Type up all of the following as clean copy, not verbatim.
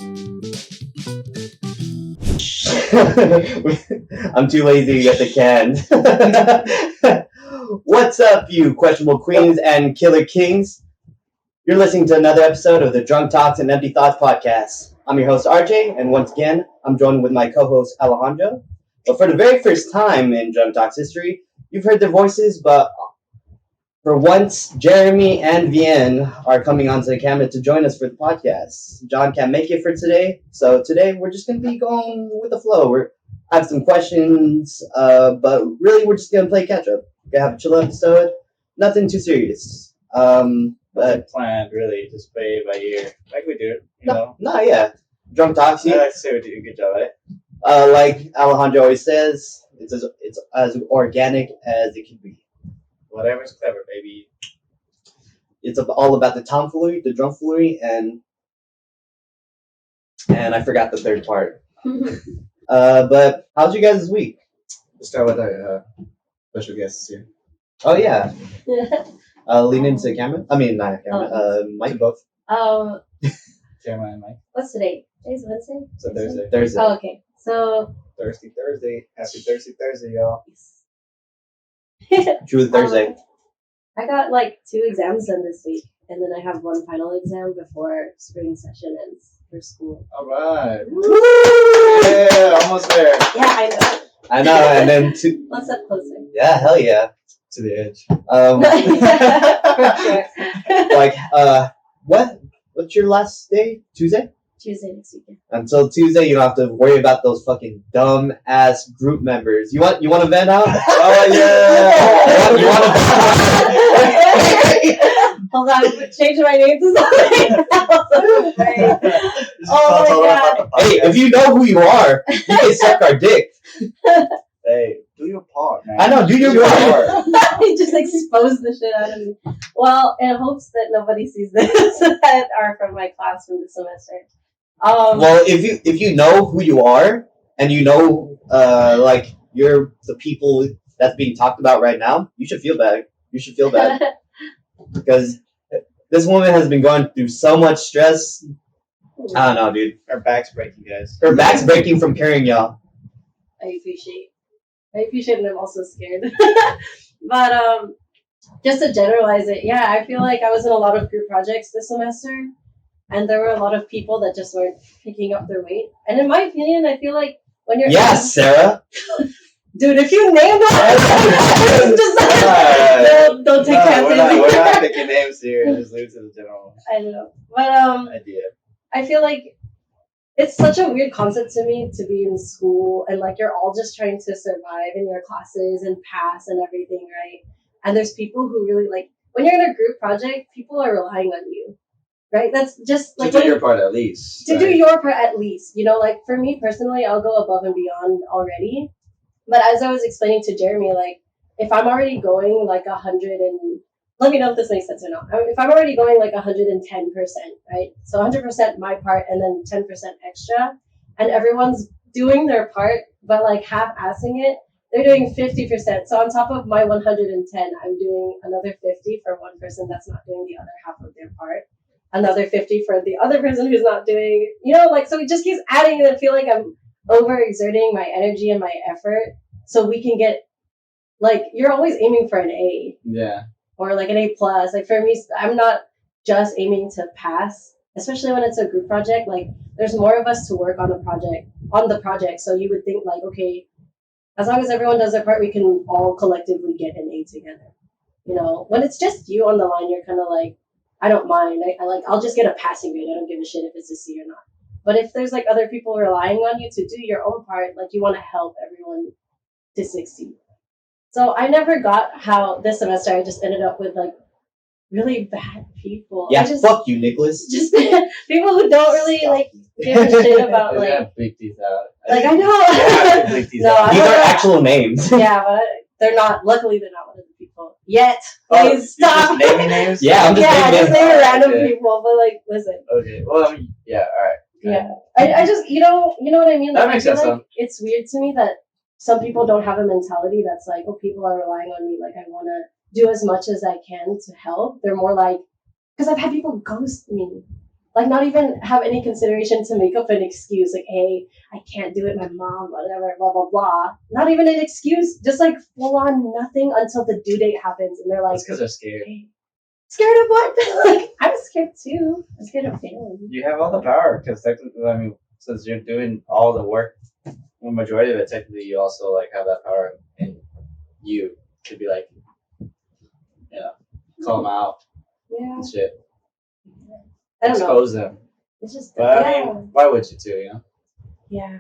I'm too lazy to get the can. What's up, you questionable queens and killer kings? You're listening to another episode of the Drunk Talks and Empty Thoughts podcast. I'm your host, RJ, and once again, I'm joined with my co-host, Alejandro. But for the very first time in Drunk Talks history, you've heard their voices, but for once, Jeremy and Vienne are coming onto the camera to join us for the podcast. John can't make it for today, so today we're just going to be going with the flow. I have some questions, but really we're just going to play catch up. We're going to have a chill episode, nothing too serious. But planned, really, just play by ear, like we do, yeah. Drunk Talks. I like to say we do a good job, right? Like Alejandro always says, it's as organic as it can be. Whatever's clever, baby. It's all about the tomfoolery, the drunkfoolery, and I forgot the third part. But how's you guys this week? We'll start with our special guests here. Oh yeah. Lean into the camera. I mean, not camera. Mike. Both. Jeremiah and Mike. What's today? Today's Wednesday? So Thursday. Thursday. Oh, okay. So Thursday. Happy Thursday, y'all. True Thursday. I got like 2 exams done this week, and then I have one final exam before spring session ends for school. All right. Yeah, almost there. Yeah, I know. I know, and then two. One step closer. Yeah, hell yeah. To the edge. What's your last day? Tuesday? Tuesday next weekend. Until Tuesday, you don't have to worry about those fucking dumb ass group members. You want to vent out? Oh yeah. you want to? Hold on, changing my name to something else. Oh my god. Hey, if you know who you are, you can suck our dick. Hey, do your part, man. I know, do your part. I just exposed the shit out of me. Well, in hopes that nobody sees this that are from my class from this semester. Well, if you know who you are and you know like you're the people that's being talked about right now, you should feel bad. You should feel bad because this woman has been going through so much stress. I don't know, dude. Her back's breaking, guys. Her back's breaking from carrying y'all. I appreciate and I'm also scared. But just to generalize it, yeah, I feel like I was in a lot of group projects this semester. And there were a lot of people that just weren't picking up their weight. And in my opinion, I feel like when you're... Yeah, Sarah. Dude, if you name them, just don't take we're not picking names here. Just leave it to the general. I know. But idea. I feel like it's such a weird concept to me to be in school and like you're all just trying to survive in your classes and pass and everything, right? And there's people who really like... When you're in a group project, people are relying on you. Right? That's just like... To do your part at least. To do your part at least. You know, like for me personally, I'll go above and beyond already. But as I was explaining to Jeremy, like if I'm already going like 100 and... Let me know if this makes sense or not. If I'm already going like 110%, right? So 100% my part and then 10% extra. And everyone's doing their part, but like half-assing it. They're doing 50%. So on top of my 110, I'm doing another 50 for one person that's not doing the other half of their part. Another 50 for the other person who's not doing, like, so it just keeps adding and I feel like I'm overexerting my energy and my effort so we can get, like, you're always aiming for an A. Yeah. Or like an A+. Like for me, I'm not just aiming to pass, especially when it's a group project. Like there's more of us to work on the project. So you would think like, okay, as long as everyone does their part, we can all collectively get an A together. When it's just you on the line, you're kind of like, I don't mind. I'll just get a passing grade. I don't give a shit if it's a C or not. But if there's like other people relying on you to do your own part, like you want to help everyone to succeed. So I never got how this semester I just ended up with like really bad people. Yeah, fuck you, Nicholas. Just people who don't really like give a shit about like... have big teeth out. Like I know. Big teeth No, out. These are actual names. Yeah, but they're not. Luckily, they're not one of the people yet. Please stop. Just naming names. Yeah, I'm just just naming name random people. But like, listen. Okay. Well, I mean, yeah. All right. Yeah, I just you know what I mean. That Like, makes I feel sense. like it's weird to me that some people don't have a mentality that's like, oh, people are relying on me. Like I want to do as much as I can to help. They're more like, because I've had people ghost me. Like, not even have any consideration to make up an excuse. Like, hey, I can't do it. My mom, whatever, blah, blah, blah. Not even an excuse. Just like full on nothing until the due date happens. And they're like, It's because they're scared. hey, scared of what? Like, I'm scared too. I'm scared of failing. You have all the power because technically, I mean, since you're doing all the work, the majority of it, technically, you also like have that power in you to be like, you know, call them out Yeah. and shit, I don't know. expose them. It's just, But yeah. I mean, why would you too? You know. Yeah.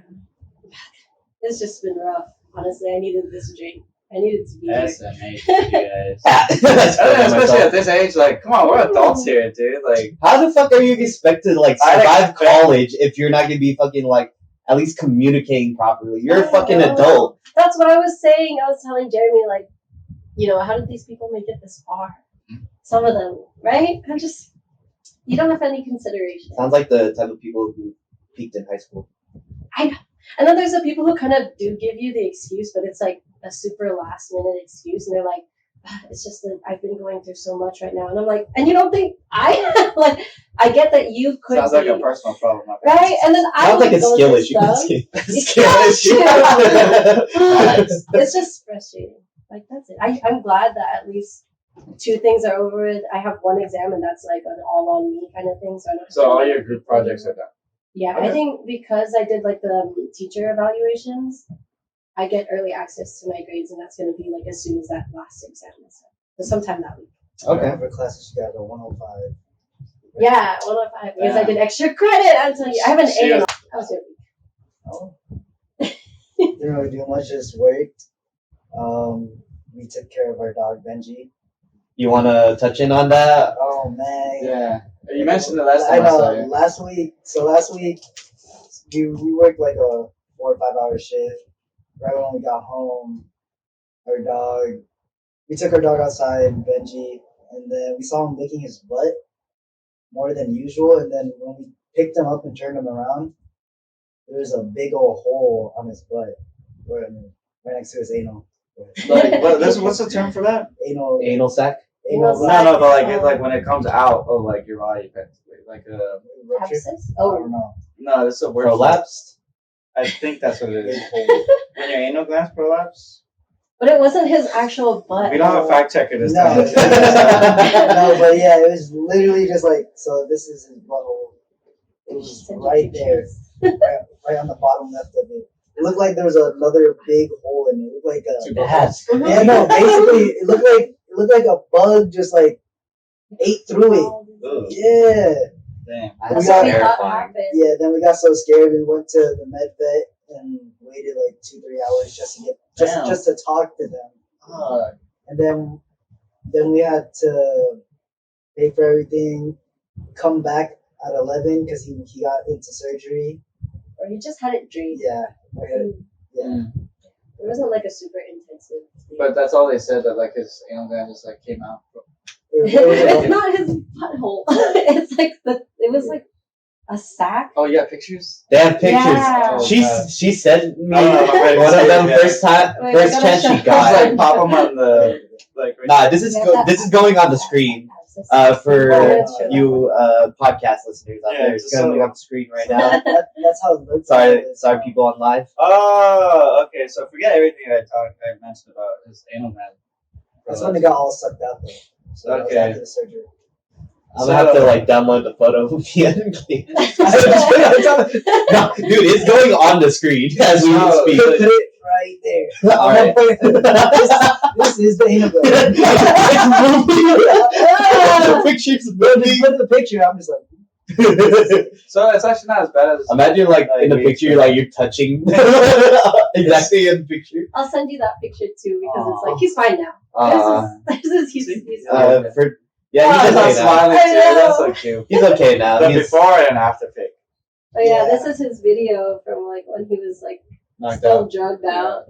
It's just been rough. Honestly, I needed this drink. I needed to be here. SMH, you guys. That's Especially at this age, like, come on, we're adults here, dude. Like, how the fuck are you expected to like I survive expect- college if you're not gonna be fucking like at least communicating properly? You're a fucking I know. adult. That's what I was saying. I was telling Jeremy, like, you know, how did these people make it this far? Some of them, right? I'm just, you don't have any consideration. Sounds like the type of people who peaked in high school. And then there's the people who kind of do give you the excuse, but it's like a super last minute excuse, and they're like, it's just that I've been going through so much right now, and I'm like, and you don't think I like? I get that you could sounds be, like a personal problem, right? And then I Sounds like a go skill through issue. stuff. Skill But issue. it's just frustrating. Like, that's it. I'm glad that at least 2 things are over with. I have 1 exam, and that's like an all on me kind of thing. So I don't. So all your group projects are done. Yeah, Okay. I think because I did like the teacher evaluations, I get early access to my grades, and that's going to be like as soon as that last exam is done. So sometime that week. Okay. Every class she got a 105. Yeah, 105 because I Damn. did extra credit. I'm telling you, I have an She A. In was- all. I was doing. Oh. Didn't really do much, just worked. We took care of our dog Benji. You want to touch in on that? Oh man. Yeah. You mentioned it last I time I know. saw you. Last week we worked like a 4 or 5 hour shift. Right when we got home, we took our dog outside, Benji, and then we saw him licking his butt more than usual. And then when we picked him up and turned him around, there was a big old hole on his butt, right next to his anal. Like, what's the term for that? Anal sac? Anal No, sac. but like it's like when it comes out of like your body, effectively. Like rupture. Abscess? I Oh, don't know. no, that's a word. for it. Prolapsed? I think that's what it Big is. hole. When your anal glands prolapse. but it wasn't his actual butt. We don't have a fact checker this No. time. No, but yeah, it was literally just like, so this is his butthole. It was right there, right on the bottom left of it. It looked like there was another big hole in it. It looked like a That's yeah, no, basically it looked like a bug just like ate through it. Ugh, Yeah, damn. That's That's what we thought terrifying. happened. yeah. Then we got so scared we went to the med vet and waited like 2-3 hours just to get Damn. just to talk to them. Fuck. And then we had to pay for everything, come back at 11 because he got into surgery. Or he just had it drained. Yeah, yeah. Mm. It wasn't like a super intensive thing. But that's all they said, that like his anal gland just like came out. It's not his butthole. It's like it was like a sack. Oh, you got pictures? They have pictures. Yeah. She sent me I'm ready to one see of them it, yeah. first Wait, I chance gotta she show- Just got. like pop them on the like. Right Nah, this is going on the screen. For Oh, you podcast listeners out Yeah, there, it's just going to be so- on the screen right now. That's how it looks. Sorry, people on live. Oh, okay. So forget everything I mentioned about his anal gland. That's when it got all sucked out though. So that was Okay. after the surgery. I'm gonna have to like download the photo of the end. No, dude, it's going on the screen as we No, speak. Put it right there. All right. This is the anal gland. The picture's Just moving. put the picture. I'm just like, So it's actually not as bad as. Imagine like in the we picture, like you're touching exactly in the picture. I'll send you that picture too because it's Aw. like he's fine now. He's fine. For Yeah, he's he's okay not now. smiling I too. know. That's so cute. He's okay now. The He's, before and after pic. But yeah, Yeah. this is his video from like when he was like Knocked still out. drugged out.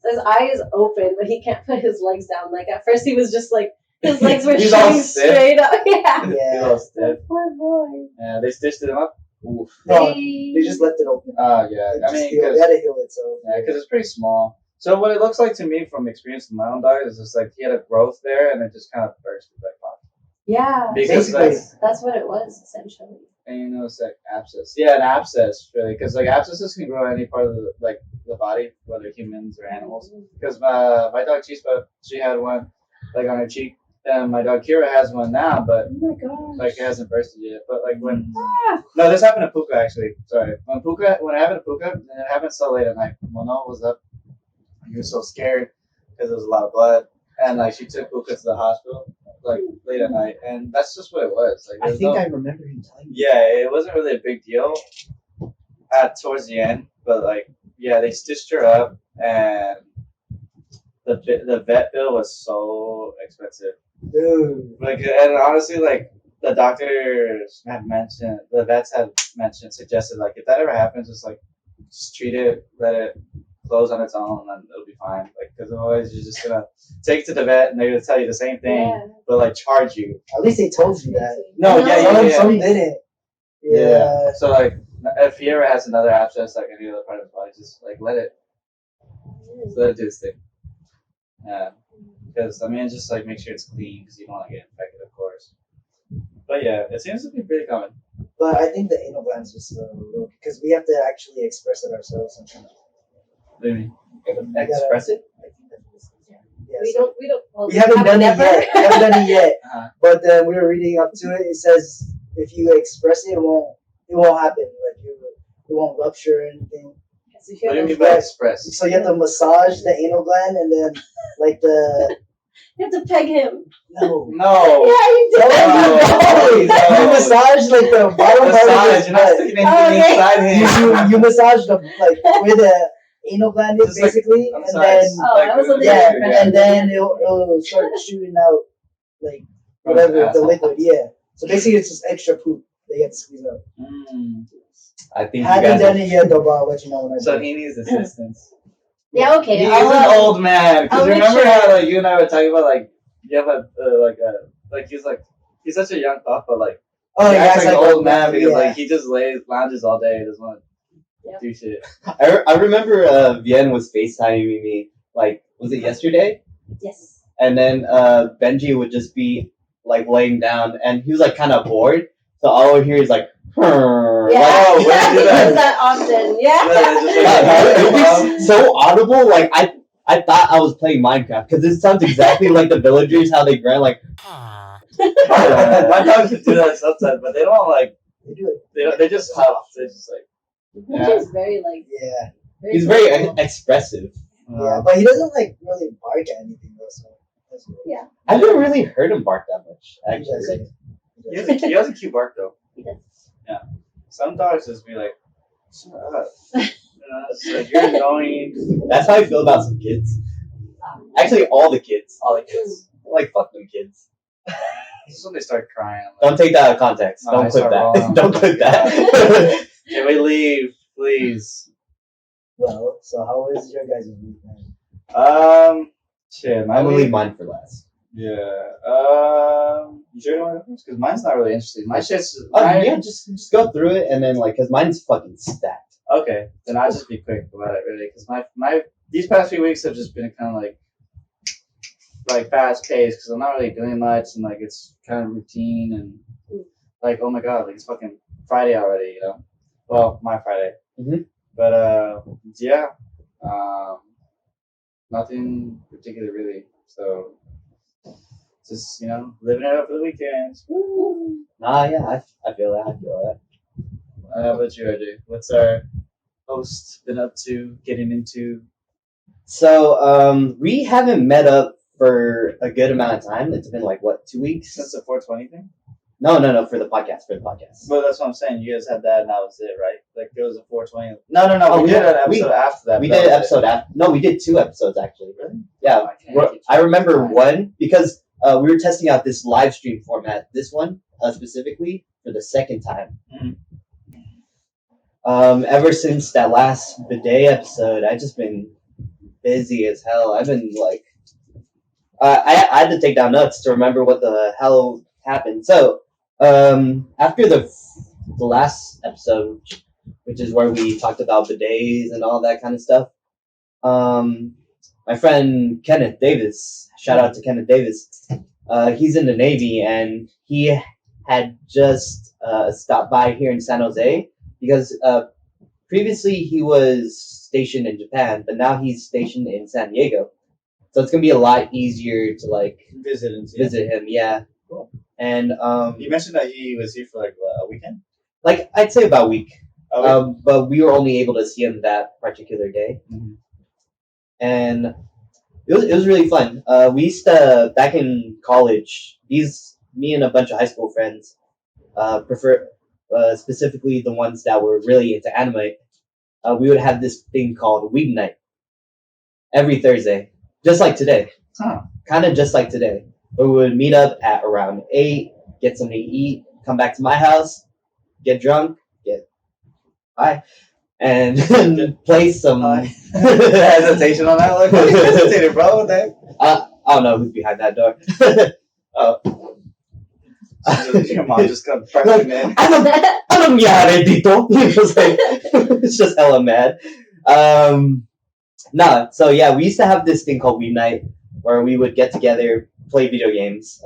So his eye is open, but he can't put his legs down. Like at first he was just like his legs were He's all shooting stiff. straight up. Yeah. He's yeah. all stiff. Poor boy. Yeah, they stitched him up. Oof. No, they just left it open. Oh yeah. They I just mean, healed- they because had to heal it. So it's pretty small. So what it looks like to me from experience with my own dog is just like he had a growth there and it just kind of burst like pop. Yeah. Because Basically- that's That's what it was essentially. Anus abscess. Yeah, an abscess, really, because like abscesses can grow any part of the body, whether humans or animals. Because my dog Chispa, she had one like on her cheek, and my dog Kira has one now, but Oh my gosh. like it hasn't bursted yet. But like when no, this happened to Puka actually. Sorry, when it happened to Puka, and it happened so late at night. Mono was up. He was so scared because there was a lot of blood, and like she took Puka to the hospital like late at night, and that's just what it was. Like I think I remember him telling me. yeah, it wasn't really a big deal at towards the end, but like yeah, they stitched her up, and the vet bill was so expensive. Dude. Like, and honestly, like the doctors had mentioned, the vets had mentioned, suggested like if that ever happens, just treat it, let it close on its own, and it'll be fine. Like, because otherwise you're just gonna take it to the vet, and they're gonna tell you the same thing, Yeah. but like charge you. At least they told you that. No, Some didn't. Yeah. So like, if he ever has another abscess, like any other part of his body, just like let it do its thing. Yeah, because I mean, just like make sure it's clean, because you don't want to get infected, of course. But yeah, it seems to be pretty common. But I think the anal gland's just a little, because we have to actually express it ourselves sometimes. Maybe Express it. I think that's what it is. Yeah, We so- don't. Well, We haven't have done never. it yet. We haven't done it yet. Uh-huh. But then we were reading up to it. It says if you express it, it won't happen. Like it won't rupture or anything. So if you What do you have mean a- by express? So you have to massage the anal gland and then like the you have to peg him. no. No. Yeah, you No, do. you no. You massage like the bottom part of Massage. his You're not butt. sticking anything Okay. inside him. You massage the like where the anal gland is Just like basically, I'm and sorry, then Oh, that was a little yeah, different. and then it'll start shooting out like whatever the Asshole. liquid. Yeah. So basically, it's just extra poop that you have to squeeze out. Mm. I think you Haven't guys. done it yet, though, but I'll let you know when I So do. he needs assistance. Yeah, okay. He is I'll, an old man. Because I'll make remember sure. how like you and I were talking about like you have he's such a young pup, but like Oh, he yeah, acts it's like an like old man because yeah. like he just lounges all day. He doesn't want to Yep. do shit. I remember Vienne was FaceTiming me, like, was it yesterday? Yes. And then Benji would just be like laying down, and he was like kind of bored. So all I would hear is like, Yeah. Oh, when he did does that- that often. Yeah. it was so audible. Like I thought I was playing Minecraft because it sounds exactly like the villagers how they grunt like. My dogs would do that sometimes, but they don't like. They do it. They don't. They just huff. They just like. Which is very like. Yeah, He's very cool. expressive. yeah, but he doesn't like really bark at anything though. So that's good. Yeah. I haven't really heard him bark that much, He actually. does it. He has a cute bark though. He does. Some dogs just be like, shut up. It's like, you're annoying. That's how I feel about some kids. Actually, all the kids. All the kids. Like, fuck them kids. This is when they start crying. I'm like, Don't take that out of context. No, Don't I clip start that. rolling. Don't clip that. can we leave, please? Well, so how is your guys' week, man? Shit, my I'm gonna week. leave mine for last. Yeah. You sure you want to go first? Because mine's not really interesting. My shit's. Oh, mine- yeah, just go through it and then, like, because mine's fucking stacked. Okay, then I'll just be quick about it, really, because my these past few weeks have just been kind of like fast paced, because I'm not really doing much, and like it's kind of routine, and like oh my god, like it's fucking Friday already, you know. Well, my Friday. Mhm. But yeah, nothing particular really. So just living it up for the weekends. Woo. Nah, yeah, I feel that. I feel that. How about you, AJ? What's our host been up to, getting into? So, we haven't met up for a good amount of time. It's been like, what, 2 weeks? Since the 420 thing? No, for the podcast. Well, that's what I'm saying. You guys had that, and that was it, right? Like, there was a 420. No. Oh, we yeah, did an episode after that. We but did that an was episode after. No, we did 2 episodes, actually. Really? Yeah. I can't keep I remember track. one because we were testing out this live stream format. This one specifically for the second time. Mhm. Ever since that last bidet episode, I've just been busy as hell. I've been like, I had to take down notes to remember what the hell happened. So, after the last episode, which is where we talked about bidets and all that kind of stuff, my friend Kenneth Davis, shout out to Kenneth Davis, he's in the Navy, and he had just stopped by here in San Jose because previously he was stationed in Japan, but now he's stationed in San Diego. So it's gonna be a lot easier to like visit him. Yeah. Cool. And You mentioned that he was here for like a weekend. like I'd say about a week. Oh, But we were only able to see him that particular day, and it was really fun. We used to back in college. Me and a bunch of high school friends prefer specifically the ones that were really into anime. We would have this thing called Weed Night every Thursday, just like today. Huh. Kind of just like today. But we would meet up at around 8, get something to eat, come back to my house, get drunk, get high, and play some. Hesitation on that one. You hesitated, bro. What the heck? I don't know who's behind that door. Your mom just got barging in. Anong nangyari dito? It's just hella mad. So yeah, we used to have this thing called Weed Night where we would get together, play video games.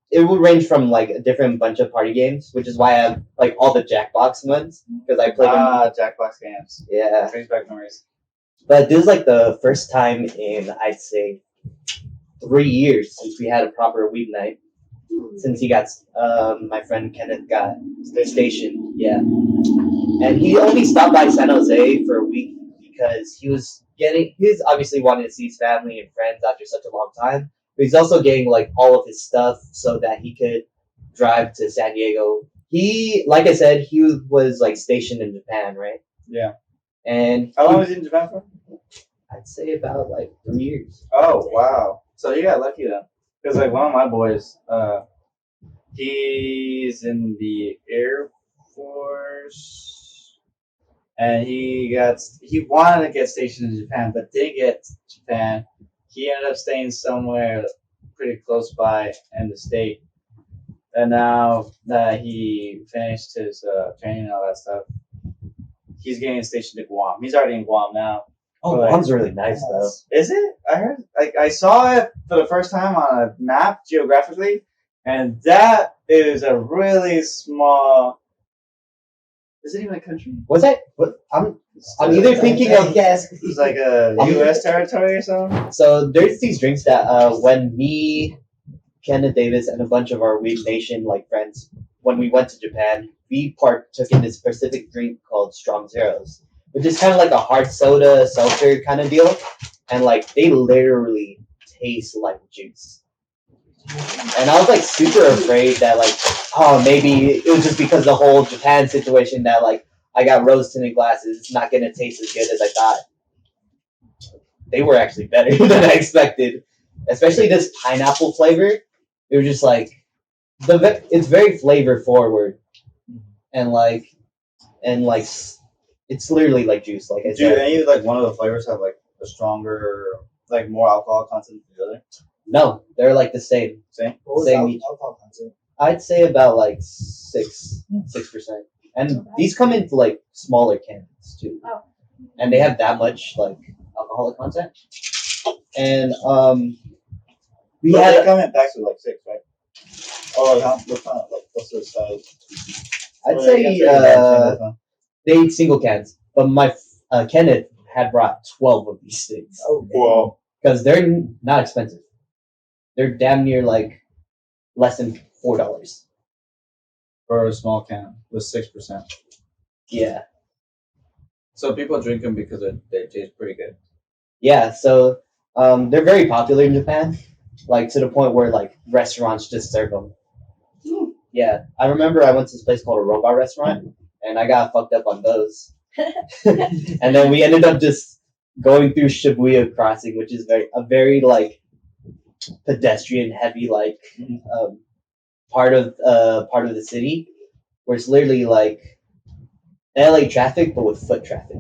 It would range from like a different bunch of party games, which is why I have like all the Jackbox ones because I played them. Jackbox games. Yeah, Brings back memories. but this was like the first time in I'd say 3 years since we had a proper Weed Night. Since he got my friend Kenneth got stationed, yeah, and he only stopped by San Jose for a week because he's obviously wanting to see his family and friends after such a long time, but he's also getting like all of his stuff so that he could drive to San Diego. He, like I said, he was like stationed in Japan, right? Yeah. And How long was he in Japan for? I'd say about like 3 years. Oh wow! So you got lucky then, because like one of my boys, he's in the Air Force, and he wanted to get stationed in Japan, but didn't get to Japan. He ended up staying somewhere pretty close by in the state, and now that he finished his training and all that stuff, he's getting stationed at Guam. He's already in Guam now. Oh, But, Guam's really nice though. Is it? I heard. Like I saw it for the first time on a map geographically, and that is a really small. Is it even a country? Was it? What? I'm either thinking of Yes. It's like a U.S. territory or something. So there's these drinks that when me, Kenneth Davis, and a bunch of our Weed Nation like friends, when we went to Japan, we partook in this specific drink called Strong Zeros, which is kind of like a hard soda seltzer kind of deal, and like they literally taste like juice. And I was like super afraid that like, oh, maybe it was just because the whole Japan situation that like I got rose tinted glasses, it's not gonna taste as good as I thought. They were actually better than I expected, especially this pineapple flavor. It was just like it's very flavor forward, and it's literally like juice. Like I Do said, any like one of the flavors have like a stronger, like more alcohol content than the other? no, they're like the same. Same. What was Same each. alcohol content? I'd say about like 6%, and these come in like smaller cans too, Oh. and they have that much like alcoholic content. And we But they had come in packs with like 6, right? Oh, what's the size? I'd Well, say you got 30 they single cans, but my Kenneth had brought 12 of these things Oh, Whoa. because they're not expensive. They're damn near like less than $4. For a small can with 6%. Yeah, So people drink them because they taste pretty good. yeah. So they're very popular in Japan, like to the point where like restaurants just serve them. Yeah, I remember I went to this place called a robot restaurant, and I got fucked up on those. And then we ended up just going through Shibuya Crossing, which is a very like pedestrian heavy like part of the city, where it's literally like LA traffic but with foot traffic.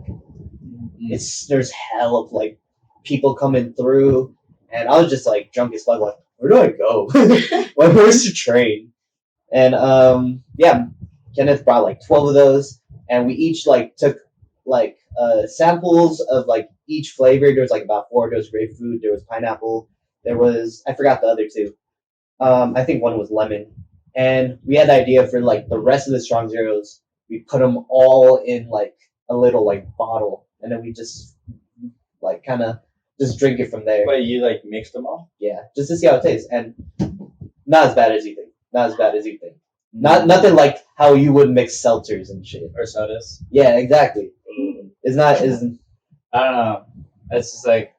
There's hell of like people coming through, and I was just like drunk as fuck. Like, where do I go? Where's the train? And yeah, Kenneth brought like 12 of those, and we each like took like samples of like each flavor. There was like about 4. There was grapefruit. There was pineapple. There was I forgot the other 2. I think one was lemon, and we had the idea for like the rest of the strong zeros. We put them all in like a little like bottle, and then we just like kind of just drink it from there. Wait, you like mixed them all? Yeah, just to see how it tastes, and not as bad as you think. Not as bad as you think. Nothing like how you would mix seltzers and shit. Or sodas? Yeah, exactly. It's not. Is I don't know. It's just like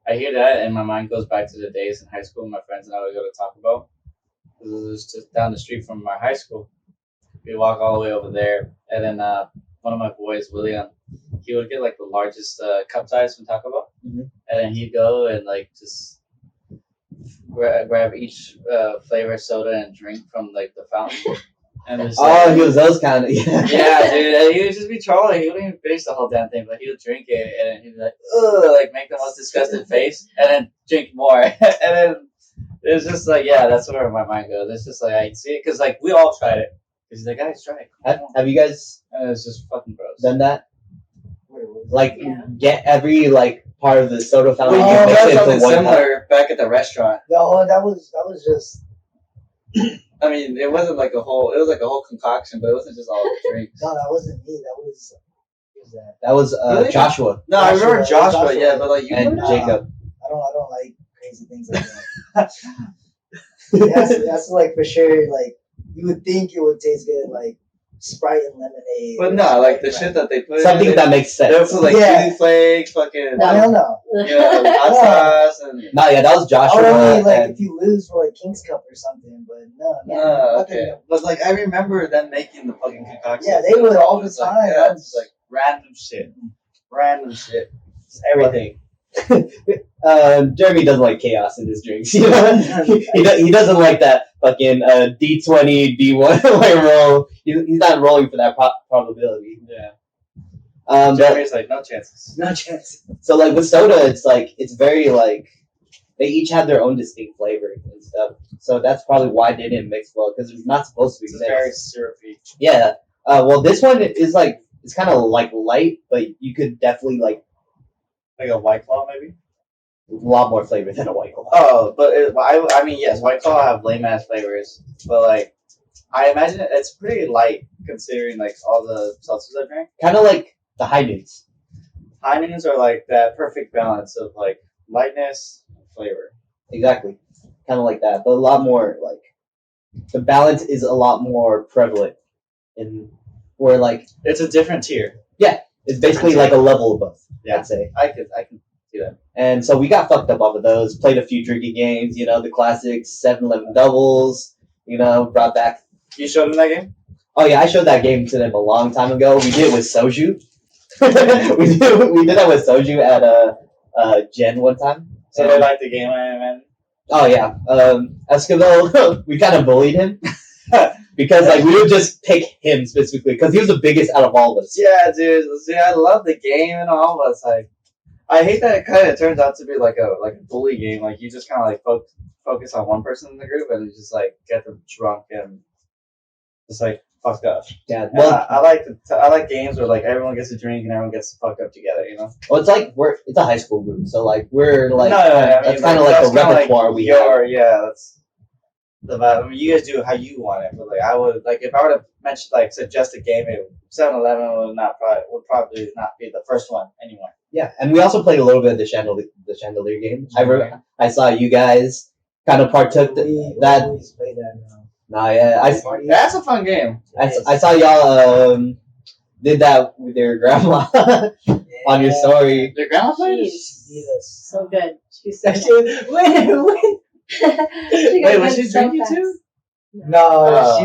I hear that, and my mind goes back to the days in high school. My friends and I would go to Taco Bell. It was just down the street from my high school. We walk all the way over there, and then one of my boys, William, he would get like the largest cup size from Taco Bell, Mhm. and then he'd go and like just grab each flavor soda and drink from like the fountain. And it's oh, he was those kind of yeah, dude. And he would just be trolling. He wouldn't even finish the whole damn thing, but he would drink it and then he'd be like, ugh, like make the most disgusted face, and then drink more, and then it's just like, yeah, that's where my mind goes. It's just like I see it because like we all tried it. Because he's like, guys, try it. Have you guys And it's just fucking gross. done that? Wait, what was Like Yeah. get every like part of the soda fountain, Well, you you mix done it something into one cup. similar back at the restaurant. that? No, that was just I mean, it wasn't like a whole. It was like a whole concoction, but it wasn't just all drinks. no, that wasn't me. That was who was that? That was Really? Joshua No, I remember Joshua, Joshua. Joshua. Yeah, but like you and Nah. Jacob. I don't like crazy things like that. that's like for sure. Like you would think it would taste good, like Sprite and lemonade. But or no, something like the that. shit that they put. Something in that makes They sense. put like Yeah. chili flakes, fucking No. Hell no. hot sauce, and No, yeah, that was I Joshua. would only like and- if you lose for like King's Cup or something, but no, okay. But like I remember them making the fucking concoction. Yeah, they would all the It's like, time. yeah, it's like random shit, Just everything. Jeremy doesn't like chaos in his drinks. You know? he doesn't like that fucking D20 D1 like roll. He's not rolling for that probability. Yeah. But, Jeremy's like no chances. No chance. so like with soda, it's like it's very like they each have their own distinct flavor and stuff. So that's probably why they didn't mix well because it's not supposed to be It's mixed. very syrupy. Yeah. Well, this one is like it's kind of like light, but you could definitely like Like a White Claw, maybe. a lot more flavor than a White Claw. Oh, but I mean, yes, White Claw have lame ass flavors, but like, I imagine it's pretty light considering like all the seltzers I drank. Kind of like the high noons. Heinen's are like that perfect balance of like lightness and flavor. Exactly. Kind of like that, but a lot more like the balance is a lot more prevalent in where like It's a different tier. it's basically like a level above. Yeah. I'd say. I can see that. And so we got fucked up off of those. Played a few drinking games. You know the classics, 7-Eleven doubles. You know brought back. You showed him that game. Oh yeah, I showed that game to them a long time ago. We did it with soju. we did that with soju at Gen one time. So they liked the game, man. Oh yeah, Esquivel. We kind of bullied him because like we would just pick him specifically because he was the biggest out of all of us. Yeah, dude. See, I love the game and all, but it's like I hate that it kind of turns out to be like a bully game. Like you just kind of like focus on one person in the group and you just like get them drunk and just like fucked up. Yeah. And Well, I like games where like everyone gets to drink and everyone gets fucked up together. You know. well, it's like it's a high school group, so like we're like I mean, that's kind of like the kinda repertoire we have. Yeah, that's the vibe. I mean, you guys do how you want it, but like I would like if I were to mention like suggest a game, 7-Eleven would probably not be the first one anyway. Yeah, and we also played a little bit of the chandelier game. I saw you guys kind of partook We that. always play that now. Nah, yeah, That's a fun game. I saw y'all did that with your grandma on your story. Your grandma played it? Jeez. Yes. So good. She's so Wait, Wait, Wait, was she drinking too? No,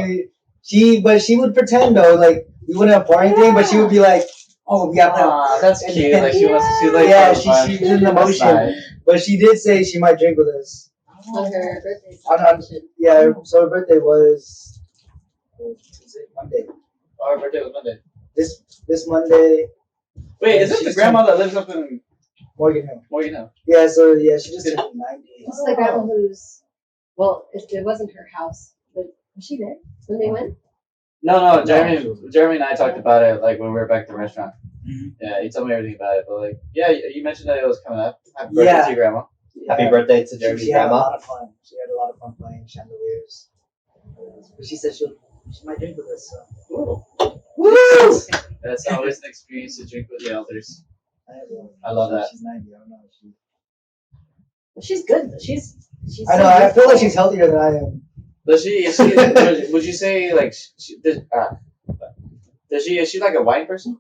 but she would pretend though, like we wouldn't have pour anything, but she would be like, "Oh, we got Aw, that's And- cute. Like she wants to like Yeah, have fun. she's in the That's motion. nice. But she did say she might drink with us. on her birthday On- celebration. Yeah, so her birthday was Monday. Oh, her birthday was Monday. This Monday, Wait, is it the She's grandma that lives up in Morgan Hill. Morgan Hill? Yeah, so yeah, she just turned 90. This is the grandma who's, well, it wasn't her house, but was she there when they went? No, Jeremy and I talked about it like when we were back at the restaurant. Mhm. Yeah, he told me everything about it. But like, yeah, you mentioned that it was coming up. Happy birthday Yeah. to your grandma. Happy birthday to Jeremy's She had a grandma. lot of fun. She had a lot of fun playing chandeliers. But she said she might drink with us. So. Woo! That's always an experience to drink with the elders. I love that. She's 90. I don't know. She's good though. She's I know. I feel like she's healthier than I am. Does she? Would you say like does she? Is she like a wine person?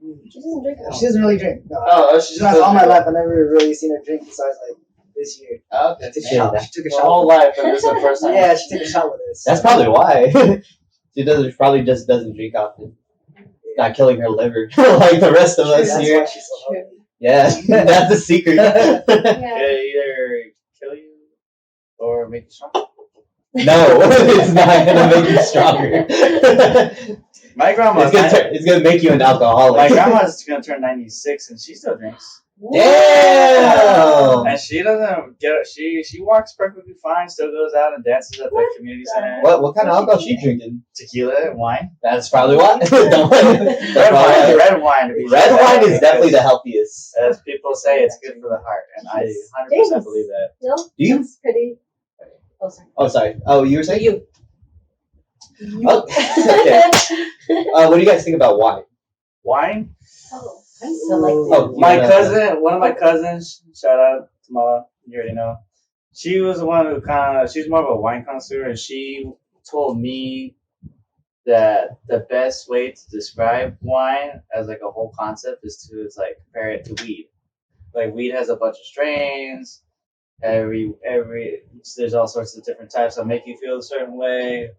She doesn't drink. She doesn't really drink. No. She's Not all my life. I never really seen her drink besides like this year. Okay. She took a shot. She took a Her shot. whole life, and this is the first time. Yeah, she took a shot with us. That's probably why. Probably just doesn't drink often. Not killing her liver like the rest of us That's here. why she's so healthy. Yeah, that's the secret. Yeah. Either kill you or make you strong. No, it's not gonna make you stronger. My grandma. It's gonna make you an alcoholic. My grandma's gonna turn 96 and she still drinks. Damn! And she doesn't get. She walks perfectly fine. Still goes out and dances at the community center. What kind of alcohol is she drinking? Tequila and wine. That's probably why. Red wine. To be Red sure. wine is definitely the healthiest. As people say, it's good for the heart, and I 100% believe that. No, Do you? that's pretty. Oh, sorry. Oh, sorry. Oh, you were saying? You. Oh, okay. What do you guys think about wine? Wine. Oh, I'm so like Oh, My yeah. cousin, one of my cousins, shout out to Mama, you already know. She was the one who she's more of a wine connoisseur, and she told me that the best way to describe wine as like a whole concept is like compare it to weed. Like weed has a bunch of strains. There's all sorts of different types that make you feel a certain way.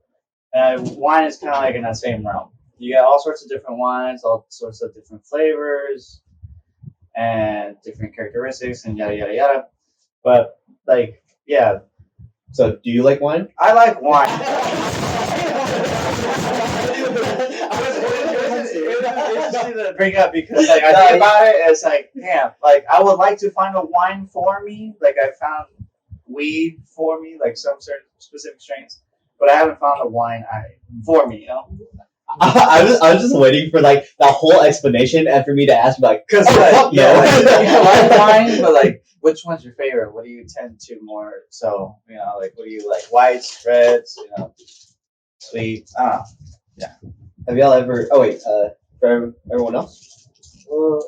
Wine is kind of like in that same realm. You got all sorts of different wines, all sorts of different flavors, and different characteristics, and yada yada yada. But like, yeah. So, do you like wine? I like wine. It's interesting to bring up because like I think about it, it's like, damn, like I would like to find a wine for me. Like I found weed for me, like some certain specific strains, but I haven't found a wine for me. You know. I was just waiting for like the whole explanation and for me to ask like, Because fuck no. like, you can like wine, but like, which one's your favorite? What do you tend to more? So like, what do you like? Whites, reds, sweet. Yeah. Have y'all ever? Oh wait, for everyone else. Well,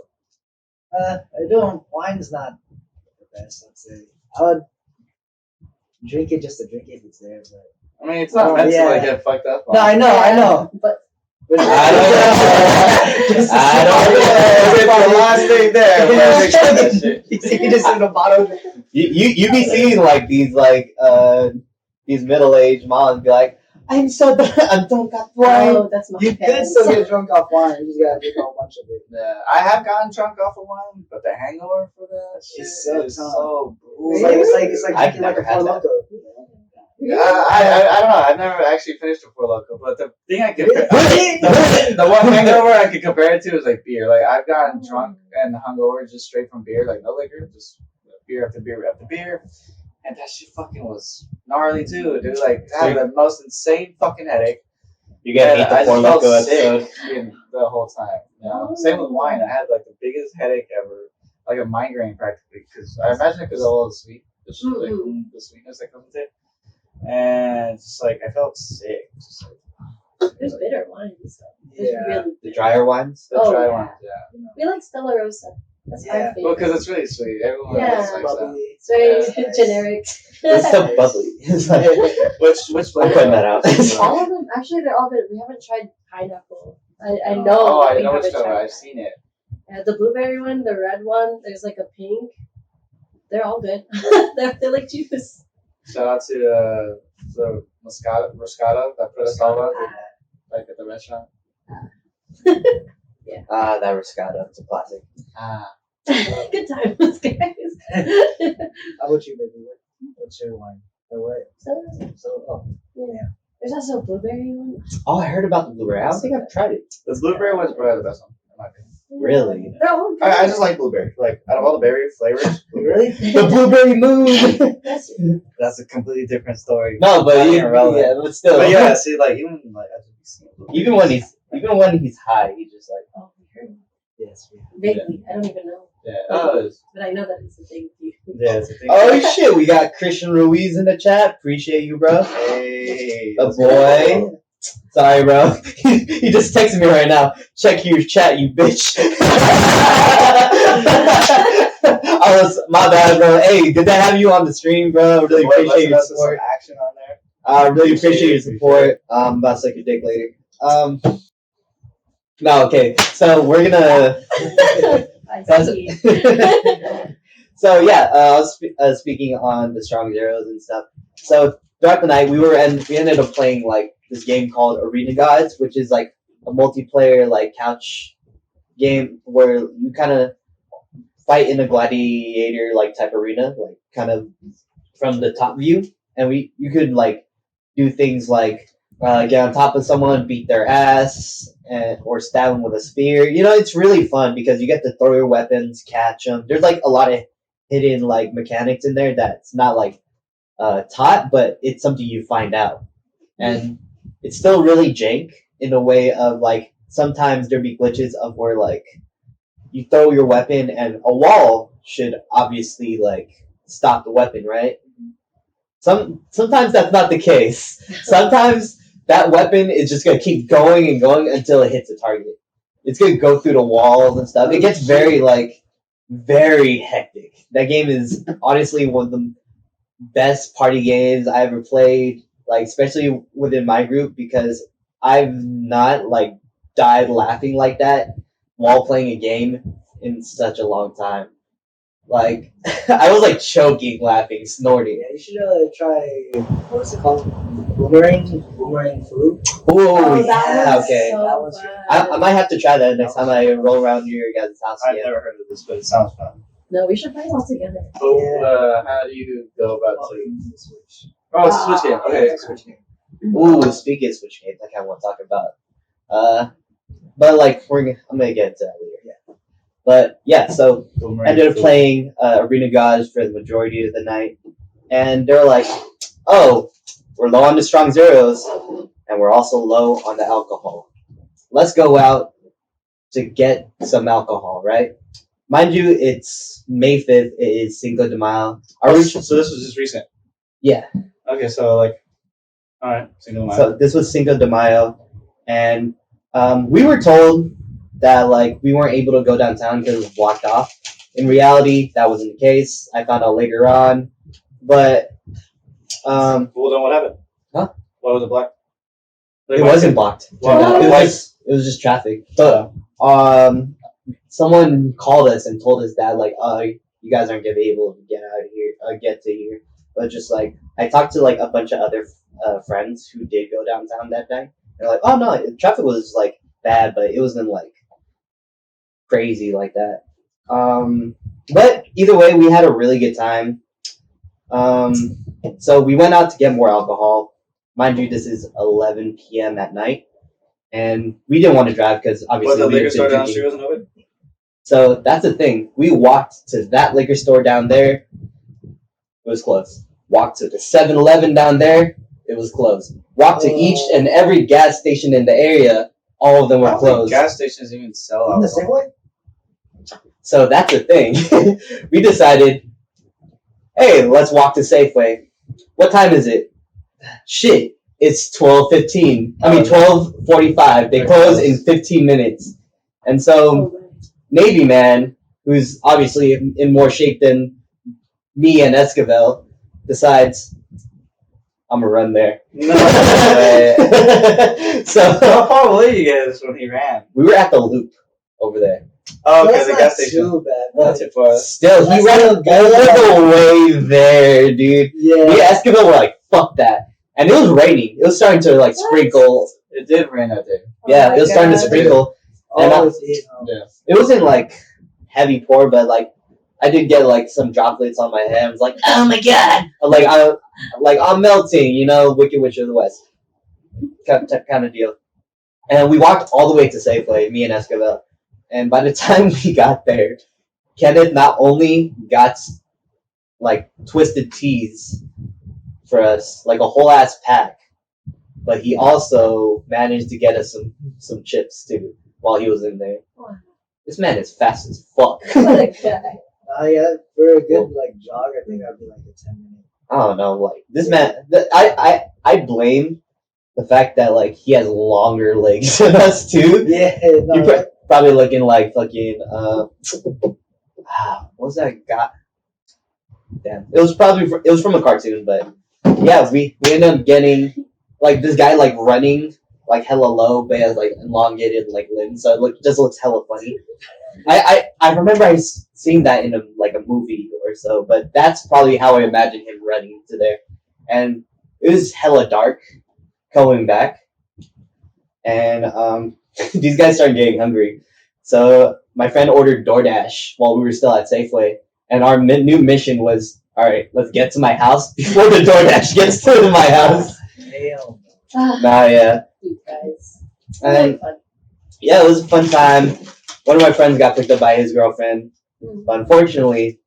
I don't. Wine's not the best. I'd say I would drink it just to drink it if it's there. But I mean, it's not meant to like get fucked up. no, I know. But I don't know. It's the last thing there. You just in a bottle. You be seeing like these middle-aged moms be like, I'm so I'm drunk off wine. oh, that's my You could parents. still get drunk off wine. You just gotta drink a whole bunch of it. Yeah, I have gotten drunk off of wine, but the hangover for that shit sucks, is huh? so It's like I've drinking like never a had Four that. Loco. I don't know. I've never actually finished a Four Loko, but the thing I could Really? the one hangover I could compare it to is like beer. Like I've gotten drunk and hungover just straight from beer, like no liquor, just beer after beer after beer, and that shit fucking was gnarly too, dude. Like I had the most insane fucking headache. You gotta eat I the Four just felt Loko sick episode. the whole time. Same with wine. I had like the biggest headache ever, like a migraine practically, because I imagine it because of all the the sweetness that comes with it. And just like I felt sick. Just like There's bitter wines. There's Yeah. really The drier wines. the Oh, dry yeah. ones, yeah. We like Stella Rosa. That's our Yeah. favorite. Well, because it's really sweet. Everyone Yeah. else likes that. Bubbly. It's very Yeah. generic. It's so bubbly. It's like, Which I'm flavor? putting that out. All of them, actually, they're all good. We haven't tried pineapple. I know. Oh, I we know which haven't one. tried I've that. seen it. Yeah, the blueberry one, the red one. There's like a pink. They're all good. they're like juice. Shout out to the Moscato that put us all on, like at the restaurant. That Roscato. It's a classic. Good times, guys. How about you, baby? What's your wine? Or what? So, Yeah. There's also a blueberry one. Oh, I heard about the blueberry. I don't think I've tried it. The blueberry one's probably the best one, in my opinion. Really? They're all good. I just like blueberry. Like out of all the berry flavors, really? The blueberry moon. that's a completely different story. No, but Not yeah, even relevant. but still. But yeah, see, like even like I just be seeing even when he's high, he's just like, Oh, we heard Yes. vaguely. I don't even know. yeah. Oh, But I know that it's a thing. Yeah, it's a thing. Oh shit, we got Christian Ruiz in the chat. Appreciate you, bro. Hey, A boy. Sorry, bro. He just texted me right now. Check your chat, you bitch. I was my bad, bro. Hey, good to have you on the stream, bro. Really appreciate your support. Some action on there. I really appreciate your support. I'm about to suck your dick later. No, okay. So we're gonna. I That's see. So yeah, I was speaking on the strong zeros and stuff. So throughout the night, we ended up playing like this game called Arena Gods, which is like a multiplayer like couch game where you kind of fight in a gladiator like type arena, like kind of from the top view, and you could like do things like get on top of someone, beat their ass, or stab them with a spear. You know, it's really fun because you get to throw your weapons, catch them. There's like a lot of hidden like mechanics in there that's not like taught, but it's something you find out, and it's still really jank in a way of like sometimes there be glitches of where like you throw your weapon and a wall should obviously like stop the weapon, right? Sometimes that's not the case. Sometimes that weapon is just gonna keep going and going until it hits a target. It's gonna go through the walls and stuff. It gets very hectic. That game is honestly one of the best party games I ever played. Like especially within my group because I've not like died laughing like that while playing a game in such a long time. Like I was like choking, laughing, snorting. Yeah, you should try. What was it called? Boomerang flu. Oh, that yeah, was okay. so That was- fun. I might have to try that next time I roll around your guys' house I've again. never heard of this, but it sounds fun. No, we should play it all together. So, Yeah. how do you go about Oh, to? Switch. Oh, it's a Switch game. Okay. Yeah, it's a Switch game. Ooh, speaking of Switch games, I kind of want to talk about. But like I'm gonna get into that later. Yeah. But yeah, so Boomerang I ended up Flu. playing Arena Gods for the majority of the night, and they're like, "Oh, we're low on the strong zeros, and we're also low on the alcohol. Let's go out to get some alcohol, right?" Mind you, it's May 5th. It is Cinco de Mayo. So this was just recent. Yeah. Okay, so like, all right, single line. So this was Cinco de Mayo, and we were told that like we weren't able to go downtown because it was blocked off. In reality, that wasn't the case. I found out later on, but Well, then what happened? Huh? Why was it black? it wasn't blocked. Why? It was just traffic. But someone called us and told us that like, you guys aren't gonna be able to get out of here, get to here. But just like I talked to like a bunch of other friends who did go downtown that night. They're like, oh no, traffic was like bad, but it wasn't like crazy like that. But either way, we had a really good time. So we went out to get more alcohol. Mind you, this is 11 p.m. at night, and we didn't want to drive because obviously But the we liquor had store been down the drinking. street wasn't open. So that's the thing. We walked to that liquor store down there. It was closed. Walked to the 7-Eleven down there. It was closed. Walked to each and every gas station in the area. All of them I were don't think closed. gas stations even sell In the alcohol. same way? So that's the thing. We decided, hey, let's walk to Safeway. What time is it? Shit, it's 12:15. I mean 12:45. They close in 15 minutes. And so Navy Man, who's obviously in more shape than me and Esquivel, decides I'm gonna run there. No way. So How far away you guys when he ran? we were at the loop over there. Oh, okay, That's the not gas station. too bad. Not too far. Still, he That's ran still all good. the way there, dude. Yeah. Me and Esquivel were like, fuck that. And it was raining. It was starting to like sprinkle. It did rain that day. Yeah, it was starting to God. sprinkle. And Oh, it, it wasn't like heavy pour, but like I did get like some droplets on my head. I was like, oh my god! I'm melting, you know, Wicked Witch of the West kind of deal. And we walked all the way to Safeway, me and Esquivel. And by the time we got there, Kenneth not only got like twisted teas for us, like a whole ass pack, but he also managed to get us some chips too while he was in there. Wow. This man is fast as fuck. What a guy. Yeah, for a good like jog, I think I'd be like a 10 minute. I don't know, like this man. I blame the fact that like he has longer legs than us too. Yeah, no, You're probably looking like fucking what was that guy? Damn, it was probably it was from a cartoon, but yeah, we ended up getting like this guy like running like hella low, but he has like elongated like limbs, so it just looks hella funny. I remember seeing that in a movie or so, but that's probably how I imagine him running to there, and it was hella dark coming back, and these guys started getting hungry, so my friend ordered DoorDash while we were still at Safeway, and our new mission was, all right, let's get to my house before the DoorDash gets to my house. Damn. Nah, yeah. You guys. And Fun. yeah, it was a fun time. One of my friends got picked up by his girlfriend, but unfortunately,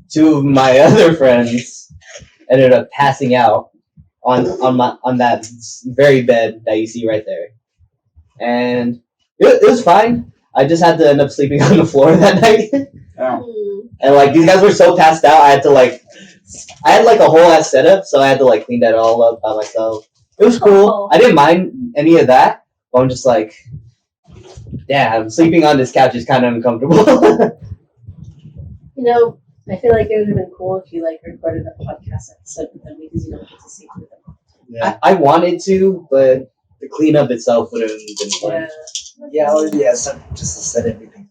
two of my other friends ended up passing out on that very bed that you see right there, and it was fine. I just had to end up sleeping on the floor that night. And like these guys were so passed out, I had like a whole ass setup, so I had to like clean that all up by myself. It was cool. I didn't mind any of that, but I'm just like, damn, sleeping on this couch is kind of uncomfortable. You know, I feel like it would have been cool if you like recorded a podcast episode with them because you don't get to sleep with them. Yeah. I wanted to, but the cleanup itself would have been fun. Just to set everything.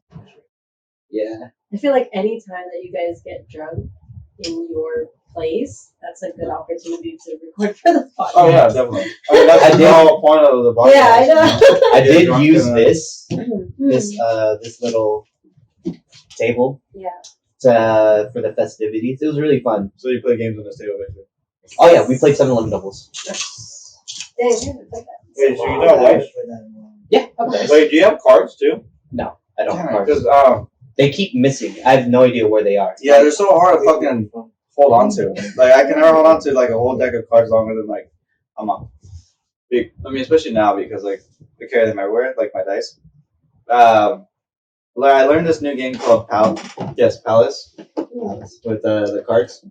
Yeah. I feel like any time that you guys get drunk in your place, that's a good opportunity to record for the podcast. Oh yeah, definitely. I mean, that's the whole point of the podcast. Yeah, I know. I did drunk use and, this Mm. this little table Yeah. for the festivities. It was really fun. So you play games on this table, basically. Oh yeah, we played 7-Eleven doubles. Dang, I haven't played that. Wait, so you don't like? Yeah. Okay. Wait, do you have cards too? I don't have cards. Because They keep missing. I have no idea where they are. yeah, they're so hard to fucking hold on to. Like I can never hold on to like a whole deck of cards longer than like a month. I mean, especially now because like I carry them everywhere, like my dice. I learned this new game called Palace, with the cards.